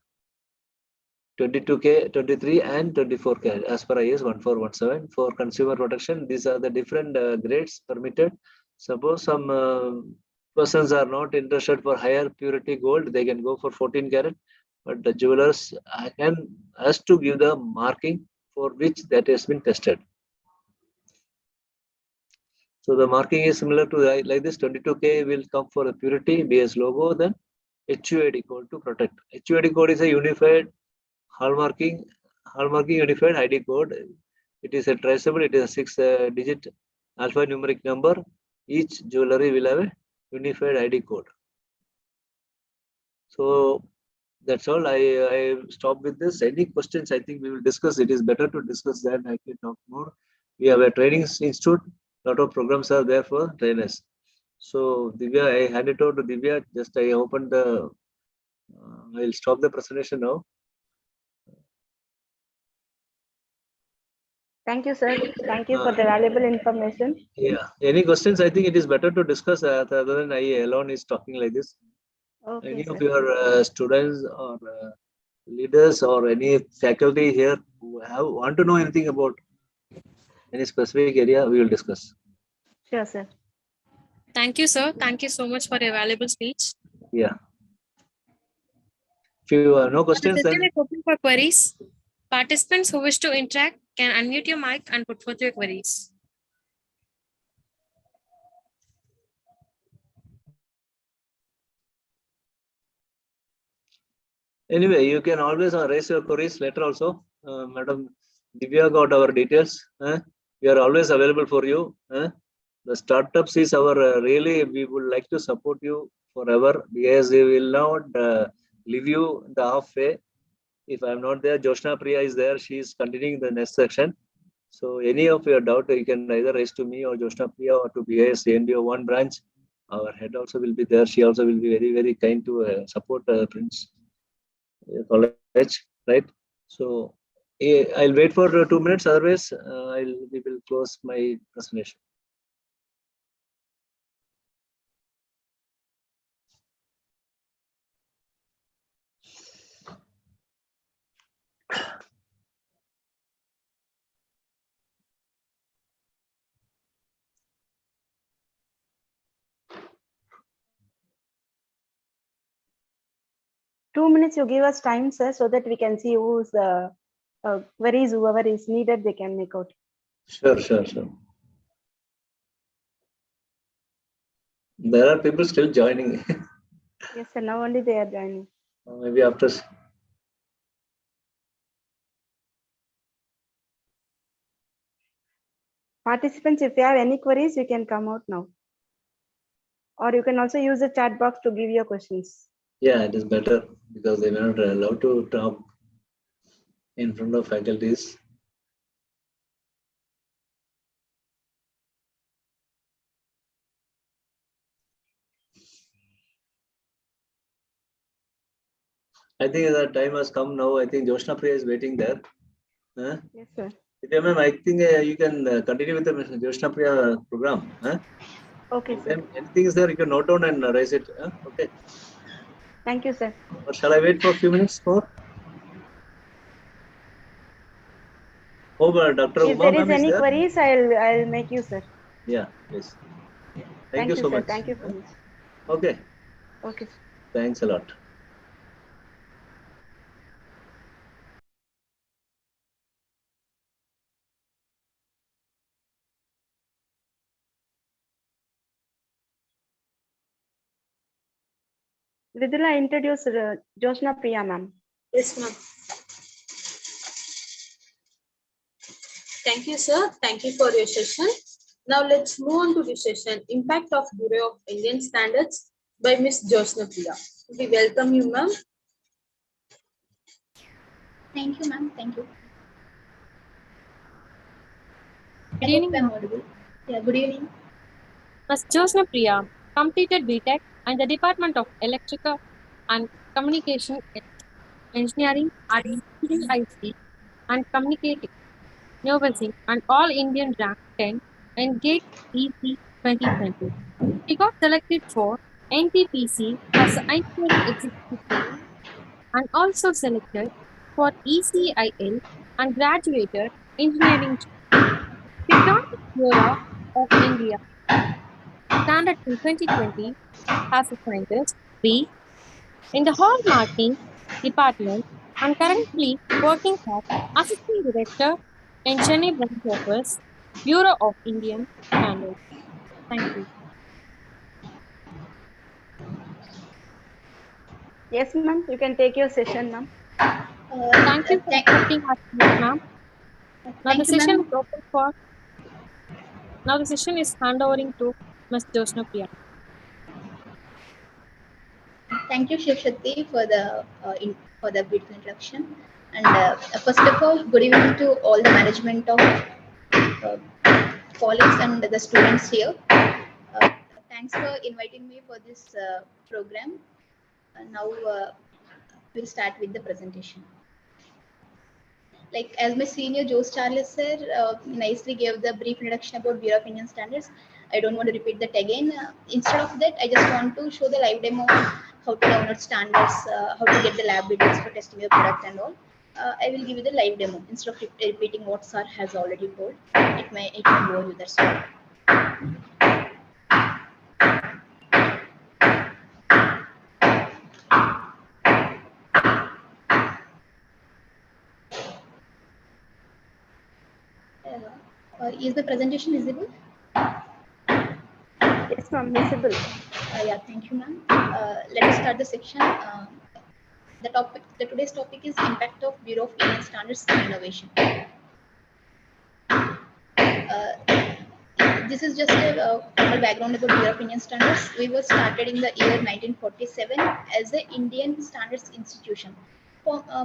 22K, 23 and 24 carat as per IS 1417. For consumer protection, these are the different grades permitted. Suppose some persons are not interested for higher purity gold, they can go for 14 carat, but the jewelers has to give the marking for which that has been tested. So the marking is similar to like this. 22K will come for a purity BS logo, then HUID code to protect. HUID code is a unified hallmarking unified ID code. It is a traceable, it is a 6-digit alphanumeric number. Each jewelry will have a unified ID code. So that's all. I stop with this. Any questions? I think we will discuss. It is better to discuss that. I can talk more. We have a training institute. Lot of programs are there for trainers. So Divya, I hand it over to Divya. Just I opened the. I'll stop the presentation now. Thank you, sir. Thank you for the valuable information. Yeah. Any questions? I think it is better to discuss rather than I alone is talking like this. Okay, Any sir. of your students or leaders or any faculty here who want to know anything about any specific area, we will discuss. Sure, sir. Thank you, sir. Thank you so much for your valuable speech. Yeah. If you have no questions, The session then is open for queries. Participants who wish to interact can unmute your mic and put forth your queries. anyway, you can always raise your queries later also. Madam Divya got our details. We are always available for you. The startups is our really, we would like to support you forever because we will not leave you in the halfway. If I'm not there, Joshna Priya is there. She is continuing the next section. So any of your doubt, you can either raise to me or Joshna Priya or to BIS NDO1 branch. Our head also will be there. She also will be very, very kind to support Prince College, right? So I'll wait for 2 minutes. Otherwise, we will close my presentation. Two minutes you give us time, sir, so that we can see who's queries, whoever is needed, they can make out. Sure. There are people still joining. Yes, sir. Now only they are joining. Maybe after. Participants, if you have any queries, you can come out now. Or you can also use the chat box to give your questions. Yeah, it is better because they are not allowed to talk in front of faculties. I think the time has come now. I think Joshna Priya is waiting there. Yes, sir. Ma'am, I think you can continue with the Joshna Priya program. Okay, sir. Anything is there, you can note down and raise it. Okay. Thank you, sir. Or shall I wait for a few minutes more? Oh, Dr. If Uma there is ma'am is any there? queries, I'll make you, sir. Yeah, please. Thank Thank you you, so sir. much. Thank you so much. Okay, Okay. thanks a lot. Vidula, introduce Jyoshna Priya, ma'am. Yes, ma'am. Thank you, sir. Thank you for your session. Now let's move on to the session, Impact of Bureau of Indian Standards by Miss Jyoshna Priya. We welcome you, ma'am. Thank you, ma'am. Thank you. Good I hope evening, I'm ma'am. audible. Yeah, good evening. Ms. Josna Priya completed BTech and the Department of Electrical and Communication Engineering at IC and Communicating University and All Indian Rank 10 and GATE EC 2020. He got selected for NTPC as an engineering executive and also selected for ECIL and graduated engineering. He joined the Bureau of India Standard in 2020 as a scientist B in the hallmarking department and currently working as Assistant Director in Chennai branch office, Bureau of Indian Standards. Thank you. Yes, ma'am. You can take your session, ma'am. Thank you for accepting our speech, ma'am. Now the Thank you, session is ma'am. open for now the session is handovering to Ms. Josna Priya. Thank you, Shiv Shakti, for the beautiful introduction. And first of all, good evening to all the management of colleagues and the students here. Thanks for inviting me for this program. Now we'll start with the presentation. Like as my senior Jose Charles sir nicely gave the brief introduction about Bureau of Indian Standards, I don't want to repeat that again. Instead of that, I just want to show the live demo of how to download standards, how to get the lab details for testing your product and all. I will give you the live demo instead of repeating what sir has already told. It may bore you. That's all. Is the presentation visible? Yes, ma'am. Visible. Yeah, thank you, ma'am. Let us start the section. The today's topic is impact of Bureau of Indian Standards and Innovation. This is just a formal background about Bureau of Indian Standards. We were started in the year 1947 as the Indian Standards Institution.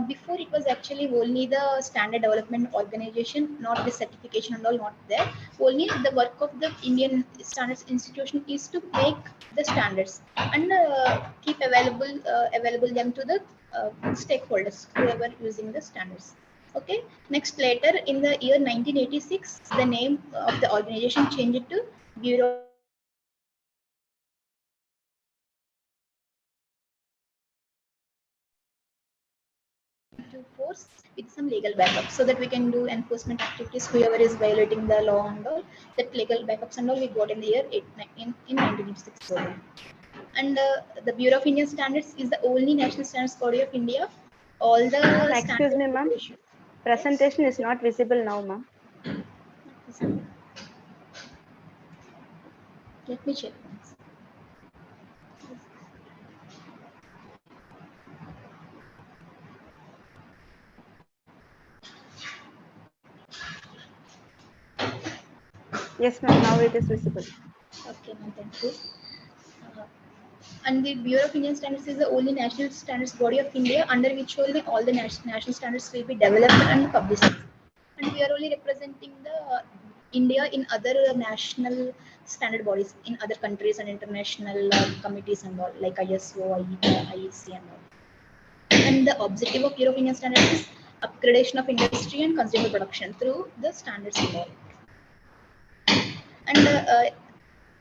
Before it was actually only the standard development organization, not the certification and all not there. Only the work of the Indian Standards Institution is to make the standards and keep available them to the stakeholders, whoever using the standards. Okay. Next, later in the year 1986, the name of the organization changed to Bureau to force with some legal backup so that we can do enforcement activities, whoever is violating the law and all. That legal backups and all we got in the year in 1986. And the Bureau of Indian Standards is the only national standards body of India. All the Excuse me, ma'am. Presentation is not visible now, ma'am. Let me check once. Yes, ma'am. Now it is visible. Okay, ma'am, thank you. And the Bureau of Indian Standards is the only national standards body of India under which only all the national standards will be developed and published. And we are only representing the India in other national standard bodies in other countries and international committees and all like ISO, IEC and all. And the objective of Bureau of Indian Standards is upgradation of industry and consumer production through the standards involved. And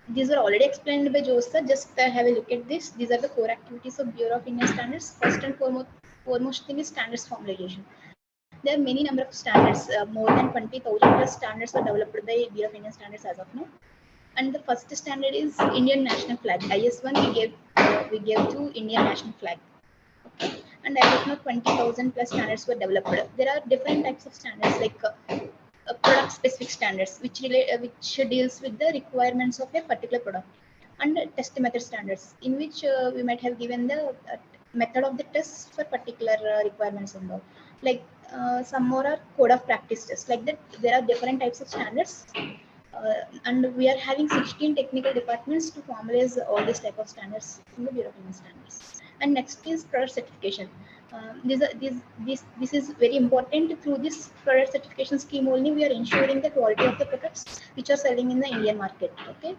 These were already explained by Joseph. Just have a look at this. These are the core activities of Bureau of Indian Standards. First and foremost thing is standards formulation. There are many number of standards. More than 20,000 plus standards are developed by Bureau of Indian Standards as of now. And the first standard is Indian national flag. IS1 we gave to Indian national flag. Okay. And as of now, 20,000 plus standards were developed. There are different types of standards like product specific standards, which deals with the requirements of a particular product, and test method standards, in which we might have given the method of the tests for particular requirements and all. Like some more are code of practice tests. Like that, there are different types of standards. And we are having 16 technical departments to formalize all these type of standards in the Bureau of Indian Standards. And next is product certification. This is very important. Through this product certification scheme only, we are ensuring the quality of the products which are selling in the Indian market. Okay.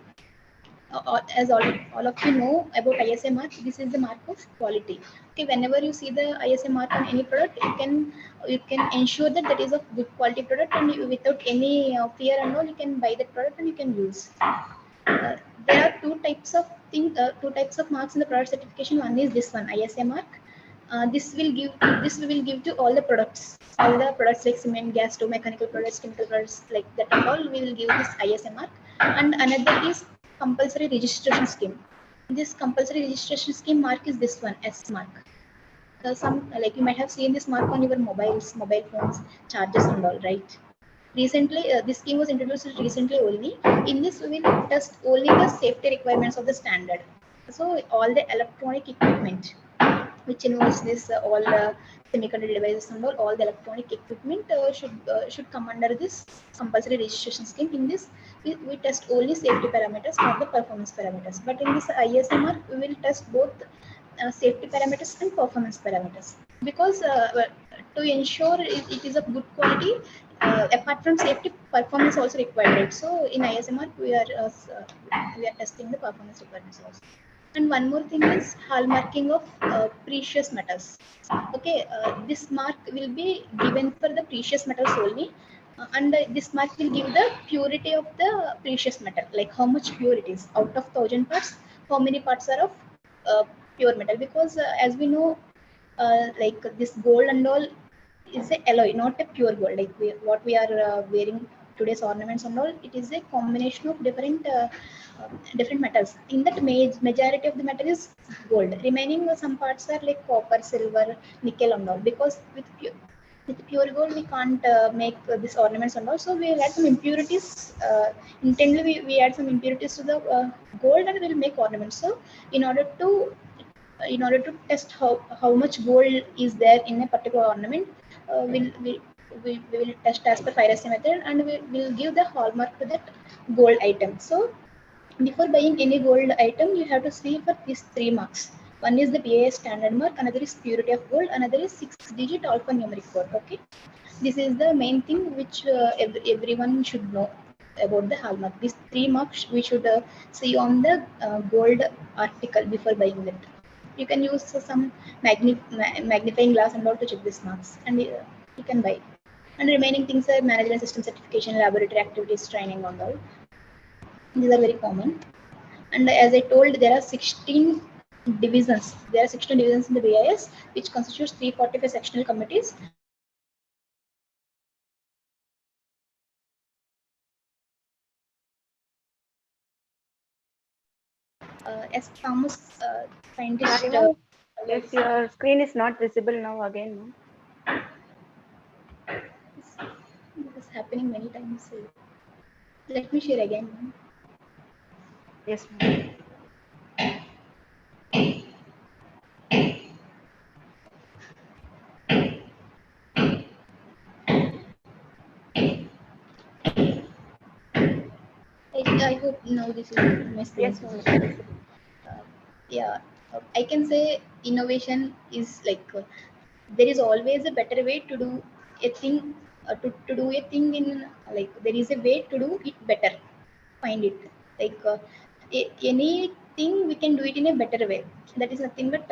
As all of you know about ISA mark, this is the mark of quality. Okay, whenever you see the ISA mark on any product, you can ensure that that is of good quality product, and without any fear and all, you can buy that product and you can use. There are two types of marks in the product certification. One is this one, ISA mark. This we will give to all the products like cement, gas stove, mechanical products, chemical products, like that and all. We will give this ISA mark. And another is compulsory registration scheme. This compulsory registration scheme mark is this one, S mark. Some, like you might have seen this mark on your mobile phones, chargers and all, right? Recently, this scheme was introduced recently only. In this, we will test only the safety requirements of the standard. So all the electronic equipment which involves this all semiconductor devices and all the electronic equipment should come under this compulsory registration scheme. In this, we test only safety parameters, not the performance parameters. But in this ISMR, we will test both safety parameters and performance parameters, because to ensure it is of good quality, apart from safety, performance also required, right? So in ISMR, we are testing the performance requirements also. And one more thing is hallmarking of precious metals. Okay, this mark will be given for the precious metals only, and this mark will give the purity of the precious metal, like how much pure it is. Out of 1,000 parts, how many parts are of pure metal? Because as we know, like this gold and all is a alloy, not a pure gold. Like what we are wearing today's ornaments and all, it is a combination of different metals. In that, majority of the metal is gold. Remaining some parts are like copper, silver, nickel and all. Because with pure gold, we can't make these ornaments and all. So we add some impurities. Internally, we add some impurities to the gold, and we'll make ornaments. So in order to test how much gold is there in a particular ornament, we will test as per 5S method, and we will give the hallmark to that gold item. So before buying any gold item, you have to see for these 3 marks. One is the BIS standard mark, another is purity of gold, another is 6-digit alphanumeric code. Okay, this is the main thing which everyone should know about the hallmark. These 3 marks we should see on the gold article before buying it. You can use some magnifying glass and all to check these marks, and you can buy. And remaining things are management system certification, laboratory activities, training and all. These are very common. And as I told, there are 16 divisions. There are 16 divisions in the BIS, which constitutes 345 sectional committees. As Thomas scientist. Yes, your screen is not visible now again. No? This is happening many times. Let me share again. Yes, ma'am. I hope now this is my screen. Yes, ma'am. Yeah, I can say innovation is like there is always a better way to do a thing. To do a thing in, like, there is a way to do it better. Find it, like anything we can do it in a better way. That is nothing but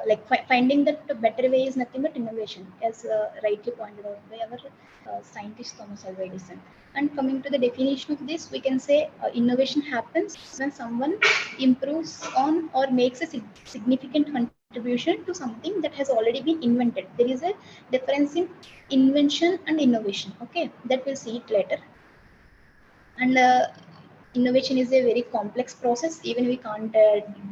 like finding that better way is nothing but innovation, as rightly pointed out by our scientist Thomas Alva Edison. And coming to the definition of this, we can say innovation happens when someone improves on or makes a significant contribution to something that has already been invented. There is a difference in invention and innovation. Okay, that we'll see it later. And innovation is a very complex process. Even we can't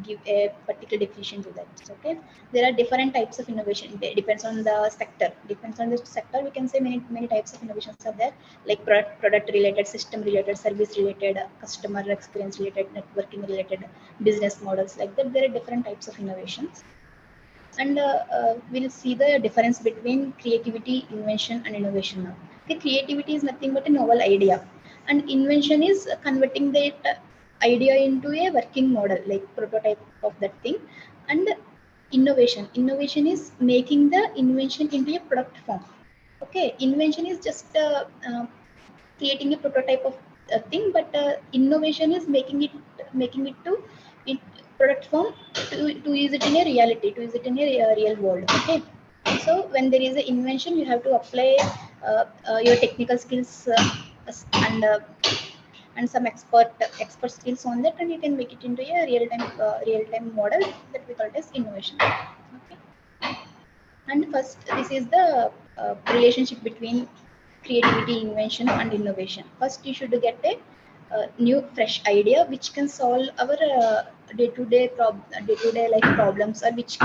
give a particular definition to that. Okay, there are different types of innovation. It depends on the sector. Depends on the sector. We can say many types of innovations are there, like product related, system related, service related, customer experience related, networking related, business models like that. There are different types of innovations. And we'll see the difference between creativity, invention, and innovation now. Okay, creativity is nothing but a novel idea, and invention is converting that idea into a working model, like prototype of that thing. And innovation is making the invention into a product form. Okay, invention is just creating a prototype of a thing, but innovation is making it to it product form to use it in a reality, to use it in a real world. Okay, so when there is an invention, you have to apply your technical skills and some expert skills on that, and you can make it into a real time model that we call it as innovation. Okay. And first, this is the relationship between creativity, invention, and innovation. First, you should get a new, fresh idea which can solve our day-to-day life problems, or which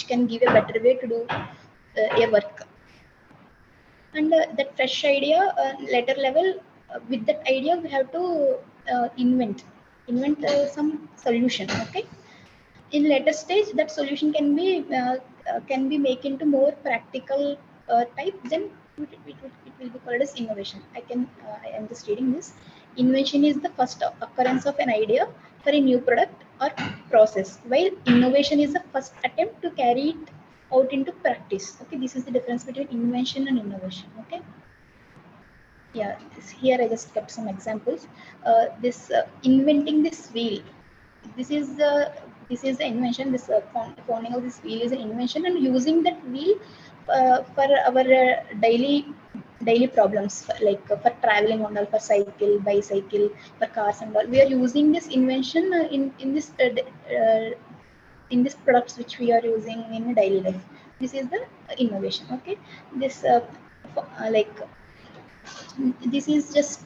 can give a better way to do a work. And that fresh idea, later level, with that idea, we have to invent some solution. Okay. In later stage, that solution can be made into more practical type. Then it will be called as innovation. I am just reading this. Invention is the first occurrence of an idea for a new product or process, while innovation is the first attempt to carry it out into practice. Okay, this is the difference between invention and innovation. Okay. Yeah, here I just kept some examples. This inventing this wheel. This is the invention. This founding of this wheel is an invention, and using that wheel for our daily problems, like for traveling on all, for cycle, bicycle, for cars and all. We are using this invention in this products which we are using in daily life. This is the innovation. Okay, this like this is just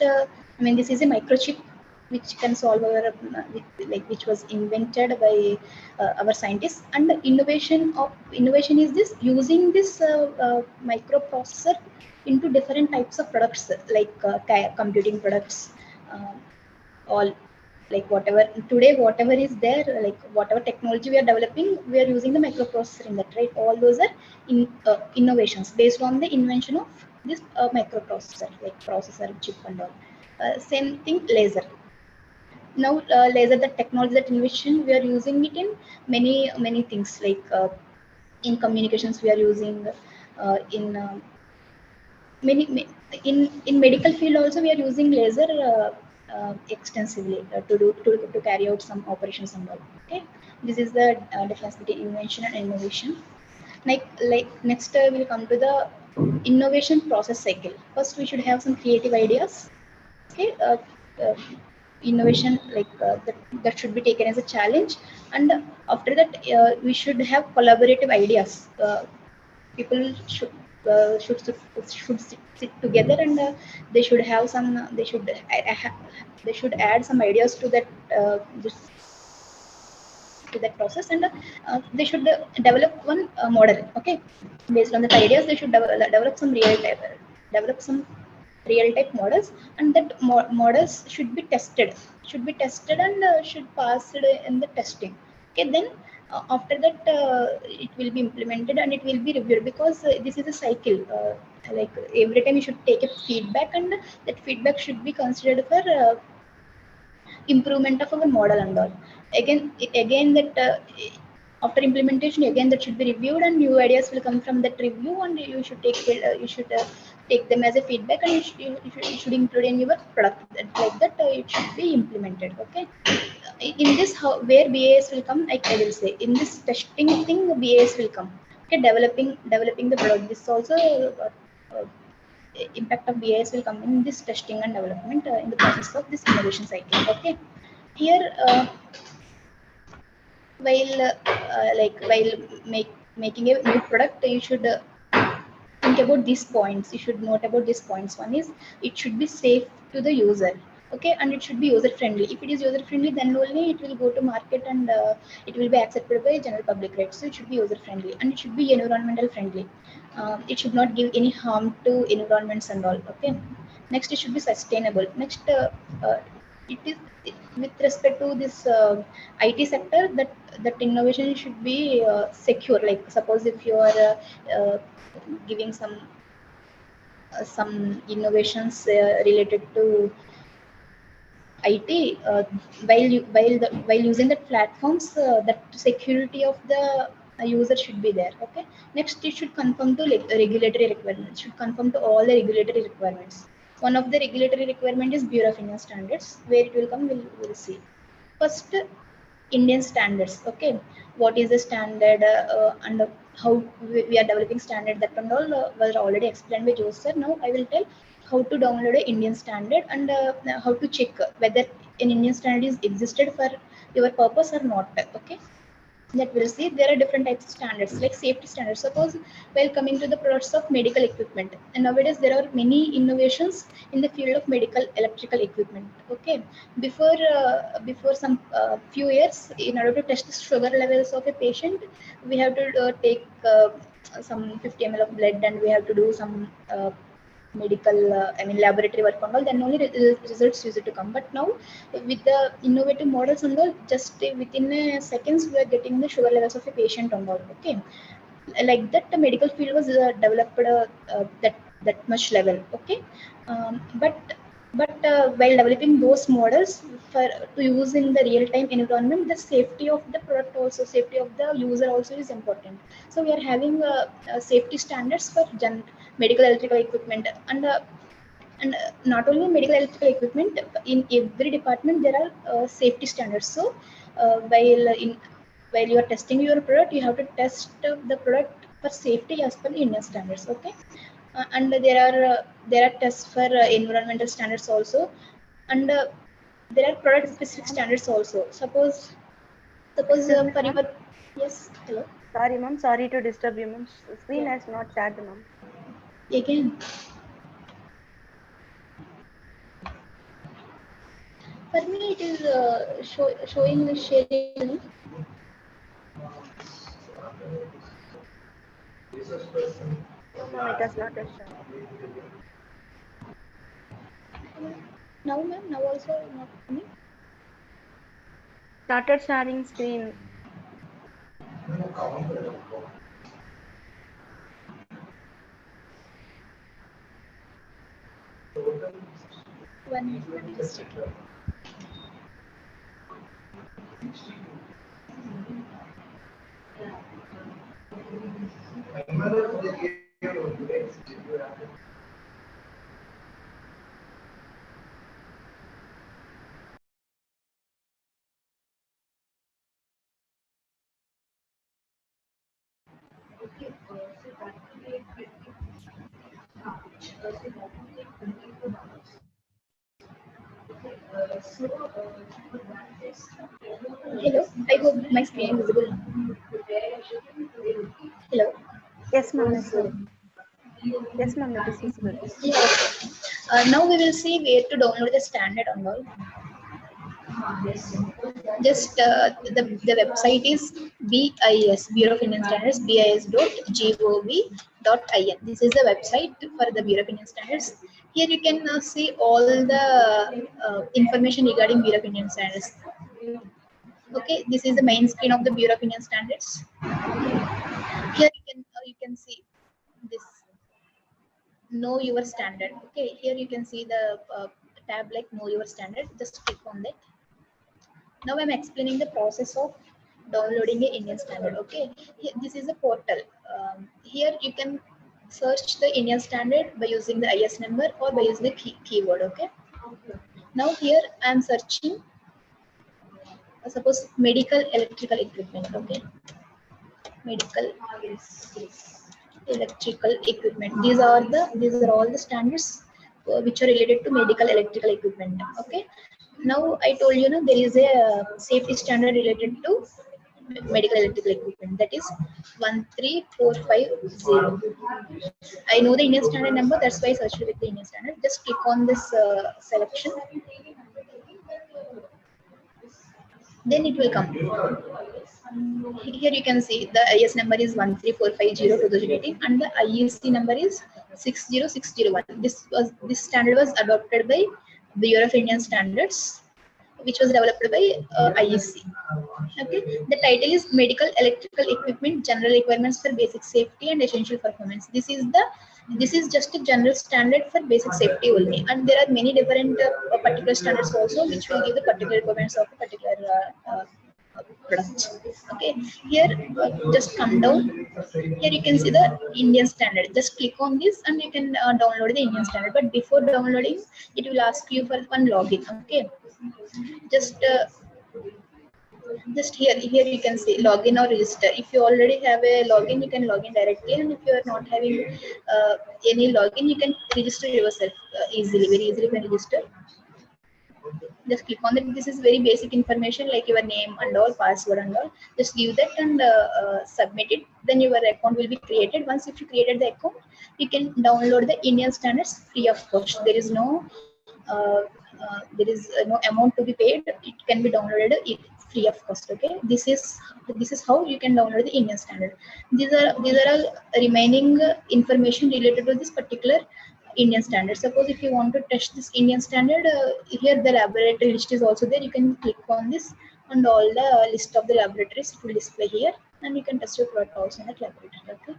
this is a microchip which can solve our which was invented by our scientists. And the innovation is this using this microprocessor into different types of products, like computing products, all, like whatever is there, like whatever technology we are developing, we are using the microprocessor in that, right? All those are innovations based on the invention of this microprocessor, like processor, chip and all. Same thing, laser. Now laser, the technology, that innovation, we are using it in many things, like in communications we are using, in in medical field also we are using laser extensively to carry out some operations and all. Okay, this is the difference between invention and innovation. Like next we'll come to the innovation process cycle. First, we should have some creative ideas. Okay, innovation, like that should be taken as a challenge, and after that we should have collaborative ideas. People should sit together, and they should have some they should add some ideas to that process, and they should develop one model. Okay, based on the ideas, they should develop some real type models, and that models should be tested and should pass in the testing. Okay, then after that it will be implemented and it will be reviewed, because this is a cycle. Like every time you should take a feedback, and that feedback should be considered for improvement of our model and all. Again that after implementation, again that should be reviewed, and new ideas will come from that review, and you should take them as a feedback, and you should include in your product. Like that it should be implemented. Okay, in this, how where BAS will come, like I will say, in this testing thing, BAS will come. Okay, developing the product. This also impact of BAS will come in this testing and development in the process of this innovation cycle. Okay, here while making a new product, you should think about these points. You should note about these points. One is it should be safe to the user. Okay, and it should be user friendly. If it is user friendly, then only it will go to market and it will be accepted by general public, right? So it should be user friendly and it should be environmental friendly. It should not give any harm to environments and all. Okay, next it should be sustainable. Next it is with respect to this IT sector, that innovation should be secure. Like suppose if you are giving some innovations related to IT, while using the platforms, that security of the user should be there. Okay. Next, it should conform to regulatory requirements. Should conform to all the regulatory requirements. One of the regulatory requirement is Bureau of Indian Standards. Where it will come, we'll see. First, Indian standards. Okay, what is the standard and how we are developing standard, that and all were already explained by Jose sir. Now I will tell how to download an Indian standard and how to check whether an Indian standard is existed for your purpose or not. Okay, that we'll see. There are different types of standards, like safety standards. Suppose while coming to the products of medical equipment, and nowadays there are many innovations in the field of medical electrical equipment. Okay, before some few years, in order to test the sugar levels of a patient, we have to take some 50 ml of blood, and we have to do some medical laboratory work and all, then only results used to come. But now with the innovative models and all, just within seconds we are getting the sugar levels of a patient and all. Okay, like that the medical field was developed that much level. Okay, but while developing those models for to use in the real time environment, the safety of the product also, safety of the user also is important. So we are having safety standards for medical electrical equipment, and not only medical electrical equipment, in every department there are safety standards. So while you are testing your product, you have to test the product for safety as per the Indian standards. Okay, and there are tests for environmental standards also, and there are product specific standards also. Suppose Excuse me, for ma'am. your, yes, hello, Sorry, ma'am. Sorry to disturb you, ma'am. Screen has not shared, ma'am. again. For me, it is showing the sharing. No, ma'am. It has not yet shared. Now, ma'am, now also not coming. Started sharing screen. One minute, let me just check. Hello, I hope my screen is visible now. Hello. Yes, ma'am. Yes, ma'am. Yes, ma'am. It is visible. Yeah, okay. Now we will see where to download the standard and all. Just the website is BIS, Bureau of Indian Standards, bis.gov.in. This is the website for the Bureau of Indian Standards. Here you can see all the information regarding Bureau of Indian Standards. Okay, this is the main screen of the Bureau of Indian Standards. Here you can see this, know your standard. Okay, here you can see the tab like know your standard. Just click on that. Now I'm explaining the process of downloading a Indian standard. Okay, this is a portal. Here you can search the Indian standard by using the IS number or by using the keyword. Okay, now here I'm searching suppose medical electrical equipment. Okay, medical electrical equipment. These are all the standards which are related to medical electrical equipment. Okay, now I told you, there is a safety standard related to medical electrical equipment, that is 13450. I know the Indian standard number, that's why I searched with the Indian standard. Just click on this selection, then it will come. Here you can see the IS number is 13450/2018 and the IEC number is 60601. This standard was adopted by the Bureau of Indian Standards, which was developed by IEC. Okay, the title is Medical Electrical Equipment General Requirements for Basic Safety and Essential Performance. This is just a general standard for basic safety only, and there are many different particular standards also, which will give the particular requirements of a particular product. Okay, here just come down. Here you can see the Indian standard. Just click on this and you can download the Indian standard. But before downloading, it will ask you for one login. Okay, just here you can see login or register. If you already have a login, you can log in directly, and if you are not having any login, you can register yourself easily, very easily you can register. Just click on it. This is very basic information like your name and all, password and all. Just give that and submit it. Then your account will be created. Once if you created the account, you can download the Indian standards free of cost. There is no amount to be paid. It can be downloaded free of cost. Okay, this is how you can download the Indian standard. These are all remaining information related to this particular Indian standard. Suppose if you want to test this Indian standard, here the laboratory list is also there. You can click on this and all the list of the laboratories will display here, and you can test your product also in that laboratory. Okay,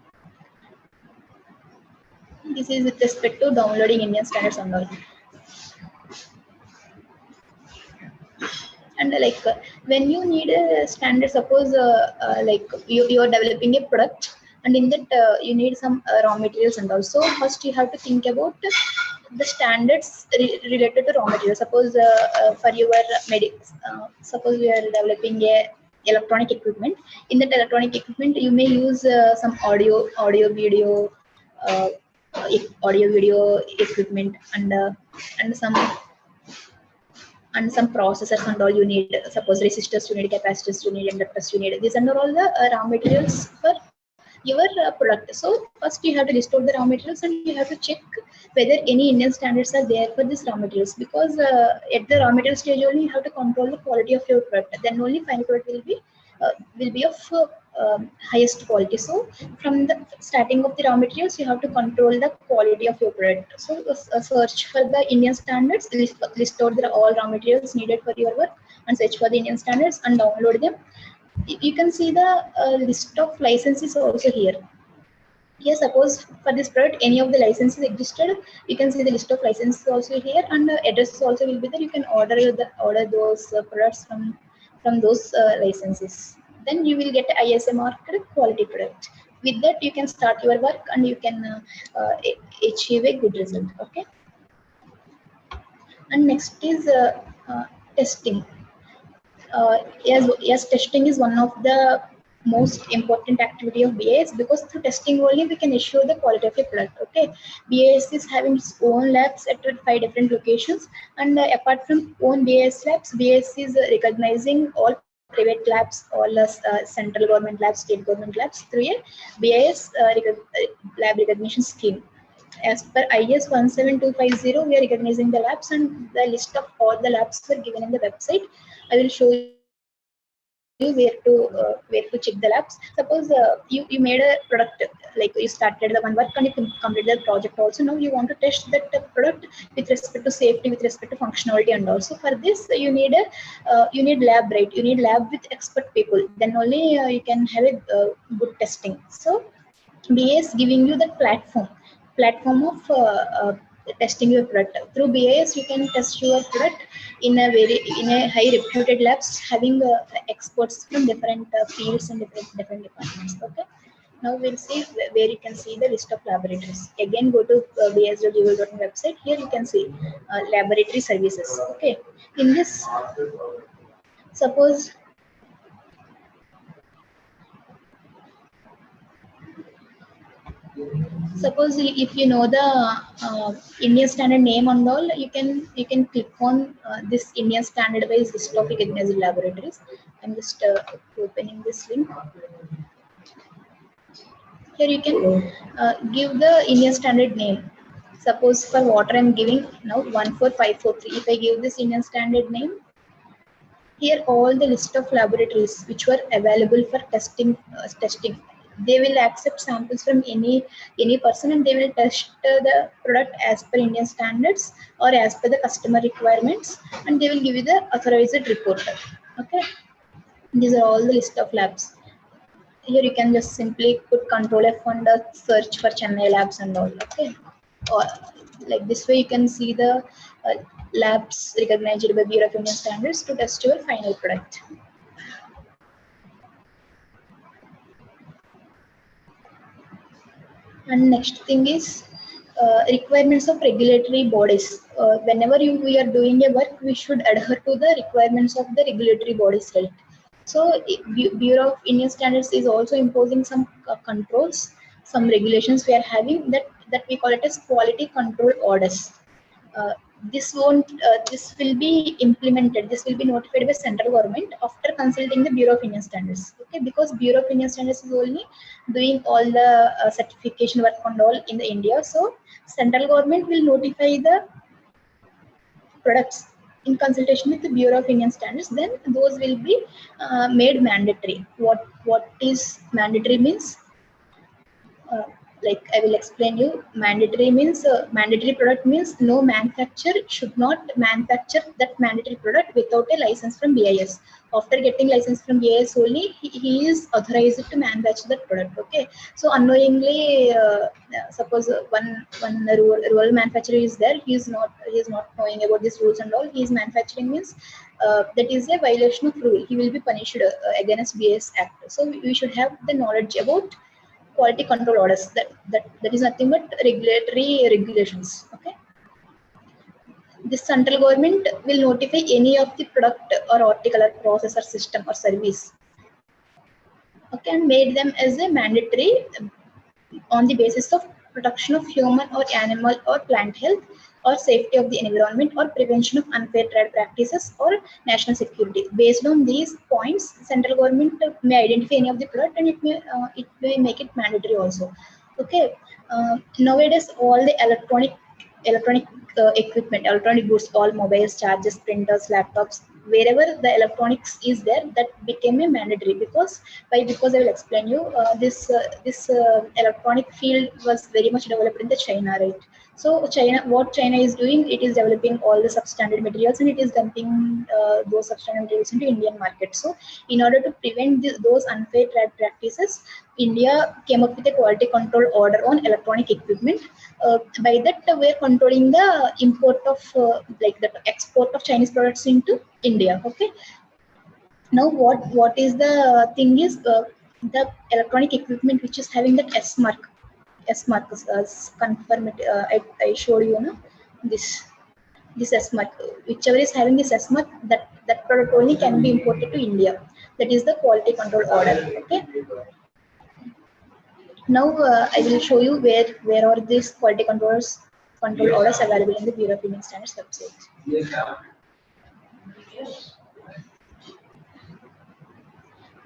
this is with respect to downloading Indian standards and all. And when you need a standard, suppose like you are developing a product, and in that you need some raw materials, and also first you have to think about the standards related to raw materials. Suppose for your suppose we are developing a electronic equipment. In that electronic equipment, you may use some audio video equipment and some processors and all you need. Suppose resistors you need, capacitors you need, inductors you need. These are all the raw materials for your product. So first you have to list out the raw materials, and you have to check whether any Indian standards are there for these raw materials, because at the raw material stage only you have to control the quality of your product. Then only final product will be of highest quality. So from the starting of the raw materials, you have to control the quality of your product. So search for the Indian standards, list out all raw materials needed for your work, and search for the Indian standards and download them. You can see the list of licenses also here. Here, suppose for this product, any of the licenses existed, you can see the list of licenses also here, and addresses also will be there. You can order those products from those licenses. Then you will get ISA marked quality product. With that, you can start your work and you can achieve a good result. Okay. And next is testing. Yes, testing is one of the most important activity of BIS, because through testing only we can assure the quality of a product. Okay, BIS is having its own labs at 5 different locations, and apart from own BIS labs, BIS is recognizing all private labs, all central government labs, state government labs through a BIS lab recognition scheme. As per IS 17250, we are recognizing the labs, and the list of all the labs were given in the website. I will show you where to check the labs. Suppose you made a product, like you started the one work and you completed the project also. Now you want to test that product with respect to safety, with respect to functionality, and also for this you need lab, right? You need lab with expert people. Then only you can have a good testing. So BIS giving you the platform of testing your product. Through BIS, you can test your product in a high reputed labs, having experts from different fields and different departments. Okay. Now we'll see where you can see the list of laboratories. Again, go to bis.google.in website. Here you can see laboratory services. Okay. In this, suppose Suppose if you know the Indian standard name and all, you can click on this Indian standard based list of recognized laboratories. I'm just opening this link. Here you can give the Indian standard name. Suppose for water I'm giving now 14543. If I give this Indian standard name, here all the list of laboratories which were available for testing. They will accept samples from any person and they will test the product as per Indian standards or as per the customer requirements, and they will give you the authorized report. Okay, these are all the list of labs. Here you can just simply put Control F on the search for Chennai labs and all. Okay, or like this way you can see the labs recognized by Bureau of Indian Standards to test your final product. And next thing is requirements of regulatory bodies. Whenever we are doing a work, we should adhere to the requirements of the regulatory bodies, right? So Bureau of Indian Standards is also imposing some controls, some regulations we are having that we call it as quality control orders. This will be implemented. This will be notified by central government after consulting the Bureau of Indian Standards. Okay, because Bureau of Indian Standards is only doing all the certification work and all in the India. So central government will notify the products in consultation with the Bureau of Indian Standards. Then those will be made mandatory. What is mandatory means? Like I will explain you. Mandatory means mandatory product means no manufacturer should not manufacture that mandatory product without a license from BIS. After getting license from BIS only, he is authorized to manufacture that product. Okay, so unknowingly, suppose one rural manufacturer is there, he is not knowing about these rules and all. He is manufacturing means that is a violation of rule. He will be punished against BIS Act. So we should have the knowledge about quality control orders. That is nothing but regulatory regulations. Okay, this central government will notify any of the product or article or process or system or service, okay, and made them as a mandatory on the basis of protection of human or animal or plant health or safety of the environment or prevention of unfair trade practices or national security. Based on these points, central government may identify any of the product and it may make it mandatory also. Okay, nowadays all the electronic equipment, electronic goods, all mobiles, chargers, printers, laptops, wherever the electronics is there, that became a mandatory. Because I will explain you. This electronic field was very much developed in the China, right? So what China is doing, it is developing all the substandard materials and it is dumping those substandard materials into Indian market. So in order to prevent those unfair trade practices, India came up with a quality control order on electronic equipment. By that, we are controlling the import of like the export of Chinese products into India. Okay. Now, what is the thing is the electronic equipment which is having that S mark is conformity. I showed you, no, this S mark, whichever is having this S mark, that product only can be imported to India. That is the quality control order. Okay. Now I will show you where are these quality control orders available in the Bureau of Indian Standards website.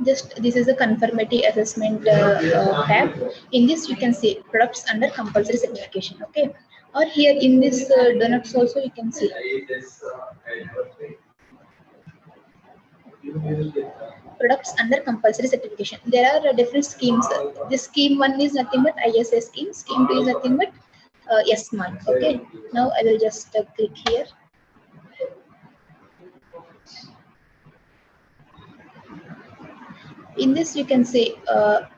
Just this is a conformity assessment tab. In this you can see products under compulsory certification. Okay, or here in this donuts also you can see products under compulsory certification. There are different schemes. This scheme 1 is nothing but ISA scheme. Scheme 2 is nothing but S mark. Okay. Now I will just click here. In this you can see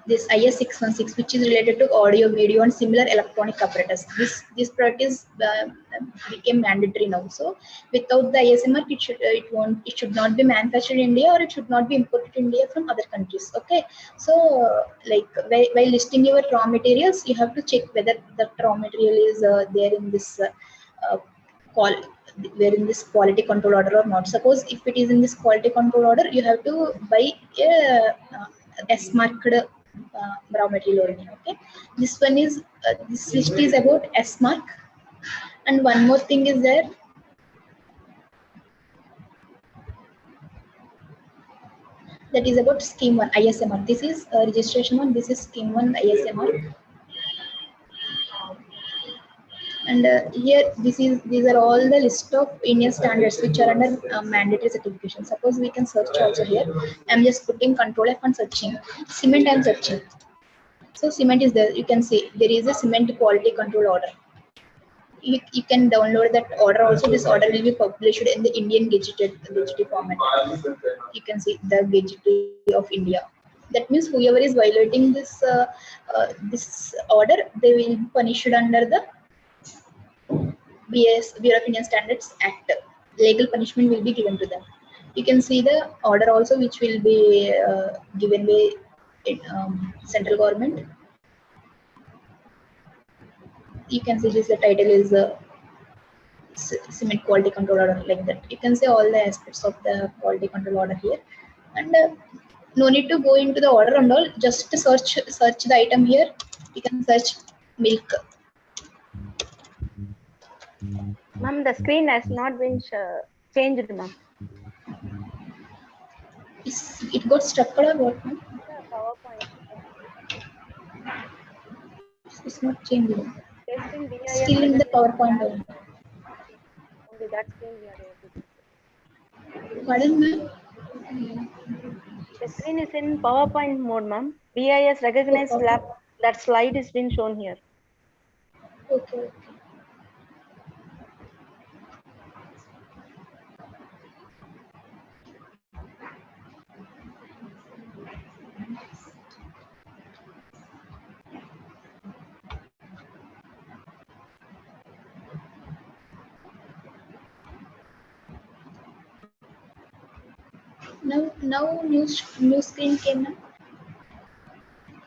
this IS 616, which is related to audio, video, and similar electronic apparatus. This product is became mandatory now. So without the IS mark, it should not be manufactured in India or it should not be imported to India from other countries. Okay. So like while listing your raw materials, you have to check whether the raw material is there in this quality control order or not. Suppose if it is in this quality control order, you have to buy a S marked raw material origin. Okay, this one is this list is about S mark, and one more thing is there. That is about scheme 1 ISMR. This is registration 1. This is scheme 1 ISMR. And here these are all the list of Indian standards which are under mandatory certification. Suppose we can search also here. I'm just putting Control F and searching. Cement I'm searching. So cement is there. You can see there is a cement quality control order. You can download that order also. This order will be published in the Indian gazetted format. You can see the gazetted of India. That means whoever is violating this this order, they will be punished under the Bureau of Indian Standards Act. Legal punishment will be given to them. You can see the order also, which will be given by central government. You can see this. The title is cement quality control order, like that. You can see all the aspects of the quality control order here, and no need to go into the order and all. Just search the item here. You can search milk. Ma'am, the screen has not been changed, ma'am. It got stuck or what? The PowerPoint. It's not changing. Test in BIS. Still in the PowerPoint. Only that screen we are able to see. Pardon me? The screen is in PowerPoint mode, ma'am. BIS recognized lab. That slide is been shown here. Okay. Now new screen came now.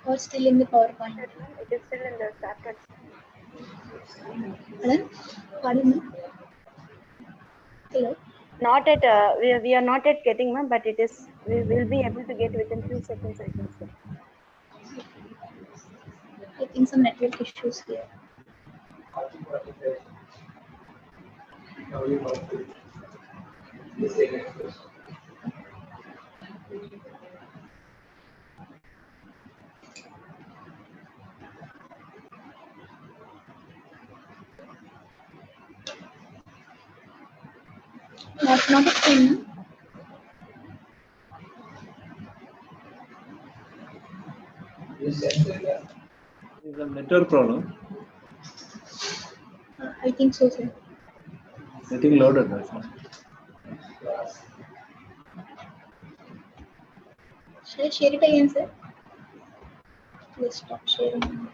Or still in the PowerPoint? It is still in the started. Pardon me? Hello? Not at we are not yet getting, ma'am, but it is we will be able to get within few seconds, I think so. I think some network issues here. Not a screen. Is a network problem? I think so, sir. Getting louder. That's all. Should I share it again, sir? Let's stop sharing.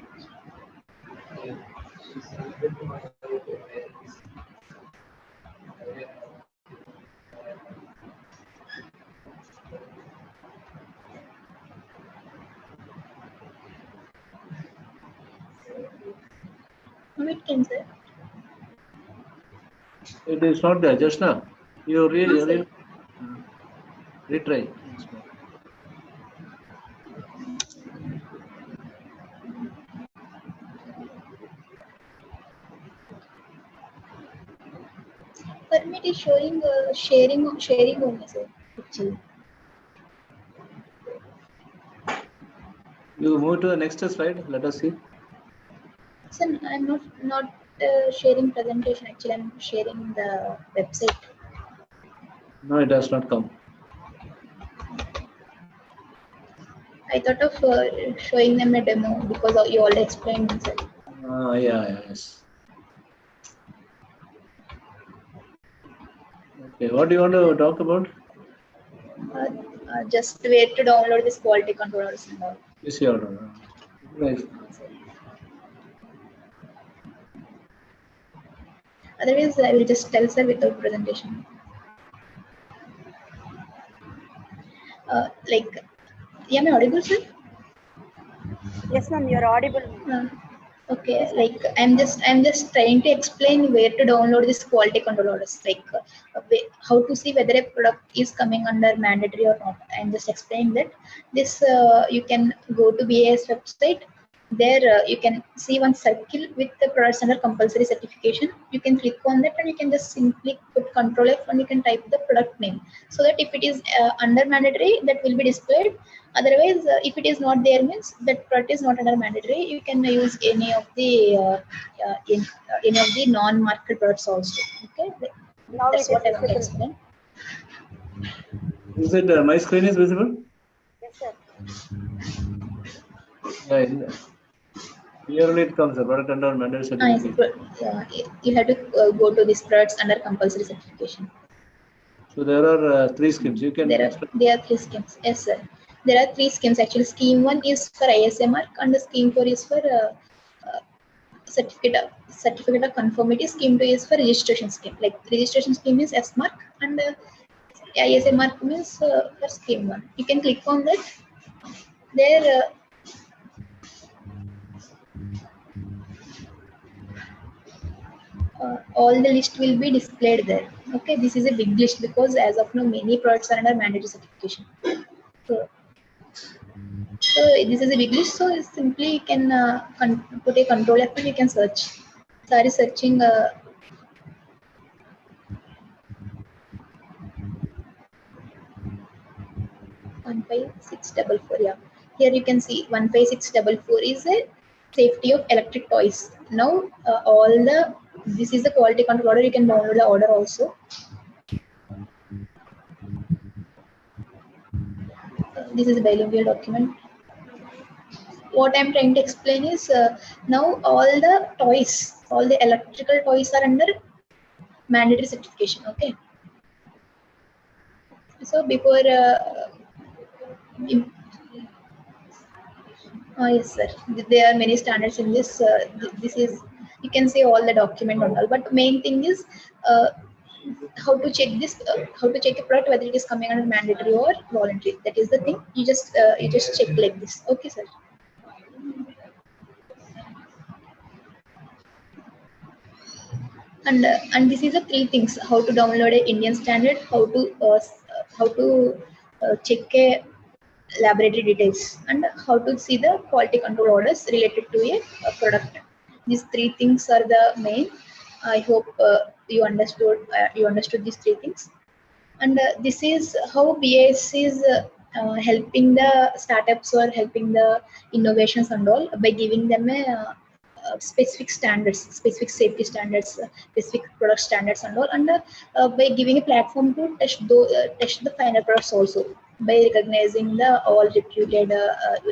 No, it can, sir. It is not there just now. You really retry. Permit is showing sharing only, sir. Actually. You move to the next slide. Let us see. Sir, I'm not sharing presentation. Actually, I'm sharing the website. No, it does not come. I thought of showing them a demo because you already explained, sir. Yes. Okay, what do you want to talk about? Just where to download this quality controllers and all. This order. Nice. Otherwise, I will just tell, sir, without presentation. Am I audible, sir? Yes, ma'am, you are audible. Okay, like I'm just trying to explain where to download this quality control orders, like how to see whether a product is coming under mandatory or not. I'm just explaining that this you can go to BAS website. There you can see one circle with the products under compulsory certification. You can click on that and you can just simply put Control F and you can type the product name, so that if it is under mandatory, that will be displayed. Otherwise, if it is not there, means that product is not under mandatory. You can use any of the any of the non-market products also. Okay, Now that's it is what I want to visible. explain. Is it my screen is visible? Yes, sir. Here only it comes, product under mandatory Yes, certification. you have to go to these products under compulsory certification. So there are 3 schemes. You can There are 3 schemes. Yes, sir. There are 3 schemes actually. Scheme 1 is for ISA mark, and the scheme 4 is for certificate of conformity. Scheme 2 is for registration scheme. Like registration scheme is S mark, and ISA mark means for scheme 1. You can click on that. There all the list will be displayed there. Okay, this is a big list because as of now many products are under mandatory certification. So this is a big list. So simply you can put a Control F and you can search. Sorry, searching 15644. Yeah, here you can see 15644 is a safety of electric toys. Now this is the quality control order. You can download the order also. This is a bilingual document. What I'm trying to explain is now all the electrical toys are under mandatory certification. Okay, so before yes, sir. There are many standards in this. This is, you can see all the document and all. But main thing is uh, how to check this. How to check a product whether it is coming under mandatory or voluntary. That is the thing. You just check like this. Okay, sir. And this is the 3 things: how to download a Indian standard, how to check a laboratory details, and how to see the quality control orders related to a product. These 3 things are the main. I hope you understood these 3 things. And this is how BIS is helping the startups or helping the innovations and all by giving them a specific standards, specific safety standards, specific product standards and all, and by giving a platform to test the final products also, by recognizing the all reputed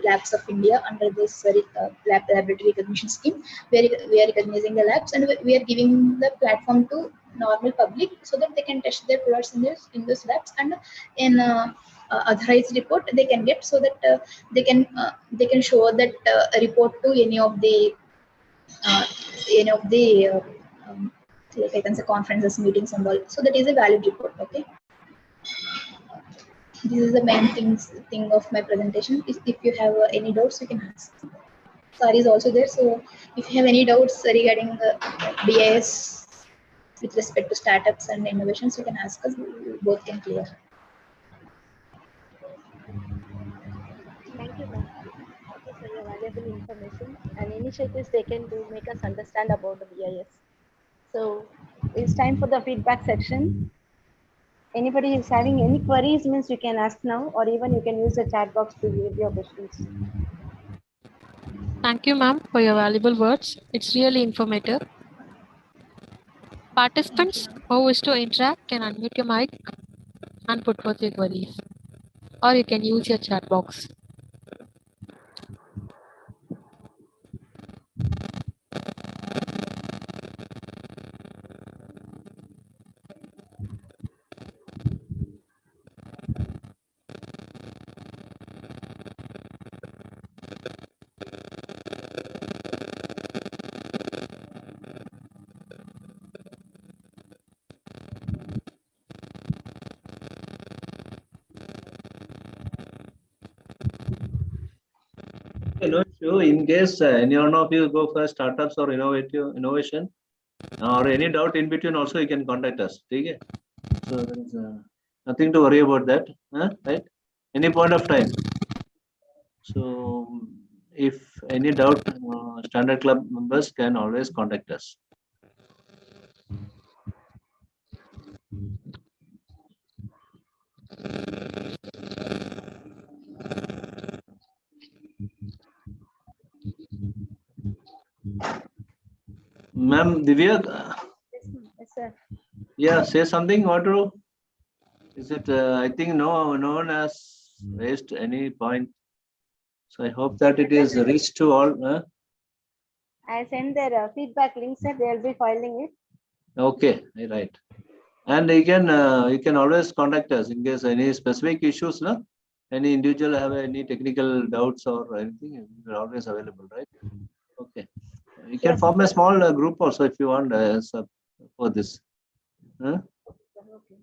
labs of India under this laboratory recognition scheme. We are recognizing the labs, and we are giving the platform to normal public so that they can test their products in those labs, and in authorized report they can get, so that they can show that report to uh, any of the like I can say conferences, meetings and all. So that is a valid report. Okay, this is the main thing of my presentation. If you have any doubts, you can ask. Sari is also there, so if you have any doubts regarding BIS with respect to startups and innovations, you can ask us. We both can clear. Thank you, ma'am. Thank you for your valuable information and initiatives taken to make us understand about the BIS. So it's time for the feedback section. Anybody is having any queries, means you can ask now, or even you can use the chat box to leave your questions. Thank you, ma'am, for your valuable words. It's really informative. Participants who wish to interact can unmute your mic and put forth your queries, or you can use your chat box. No So in case any one of you go for startups or innovation or any doubt in between, also you can contact us. Okay? So there is nothing to worry about that, right? Any point of time. So if any doubt, Standard Club members can always contact us. Ma'am Divya, Yes, sir. yeah, say something. What to? Is it? I think no one has raised any point. So I hope that it is reached to all. I send their feedback link, sir. They will be filing it. Okay, right. And you can always contact us in case any specific issues, no? Any individual have any technical doubts or anything, we're always available, right? Okay. You can Yes, form a sir. small group also if you want for this. Huh? Okay.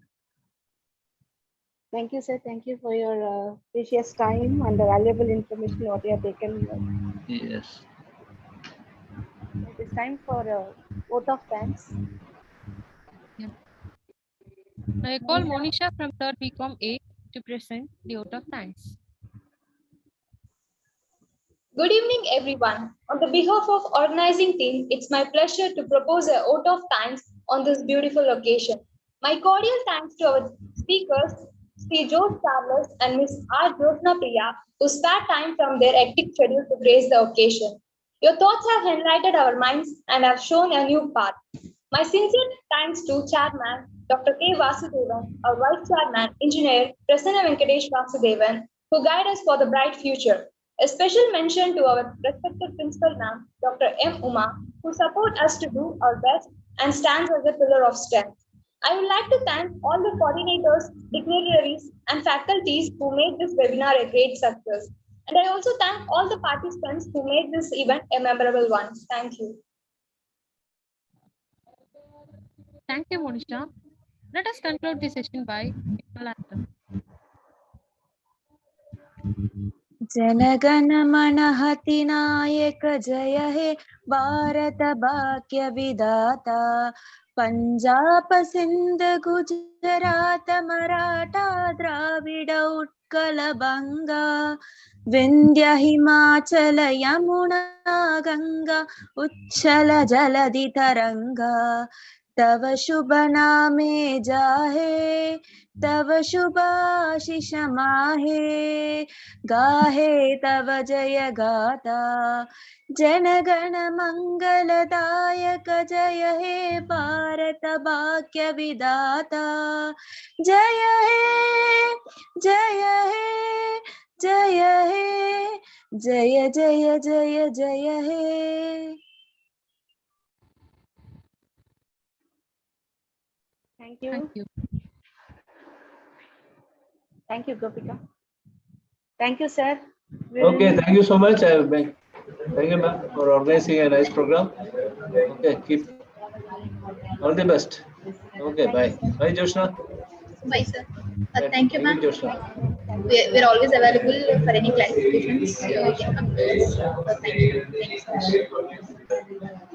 Thank you, sir. Thank you for your precious time and the valuable information what you have taken. Yes. It is time for a vote of thanks. I call Monisha from 3rd BCom A to present the vote of thanks. Good evening, everyone. On the behalf of organizing team, it's my pleasure to propose a vote of thanks on this beautiful occasion. My cordial thanks to our speakers, Sri George Carlos and Ms. R. Jyotsna Priya, who spared time from their hectic schedule to grace the occasion. Your thoughts have enlightened our minds and have shown a new path. My sincere thanks to Chairman Dr. K. Vasudevan, our Vice Chairman, Engineer Prasanna Venkatesh Vasudevan, who guide us for the bright future. A special mention to our respected Principal Ma'am, Dr. M. Uma, who support us to do our best and stands as a pillar of strength. I would like to thank all the coordinators, dignitaries, and faculties who made this webinar a great success. And I also thank all the participants who made this event a memorable one. Thank you. Thank you, Monisha. Let us conclude the session by national anthem. जनगण मन नायक जय हे भारत भाग्य विधाता पंजाब सिंध गुजरात मराठा द्राविड उत्कल बंगा विंध्य हिमाचल यमुना गंगा उच्छल जलधि तरंगा तव शुभ नामे जाहे तव शुभाशिष माहे गाहे तव जय गाथा जनगण मंगलदायक जय हे भारत भाग्य विधाता जय हे जय हे जय हे जय जय जय जय हे. Thank you. Thank you. Thank you, Gopika. Thank you, sir. Okay, thank you so much. Thank you, ma'am, for organizing a nice program. Okay, keep all the best. Okay, Thank bye. you, sir. Bye, Joshna. Bye, sir. Thank you, ma'am. Joshna. We're always available for any clarifications. You can come to us. Thank you. Thank you so much.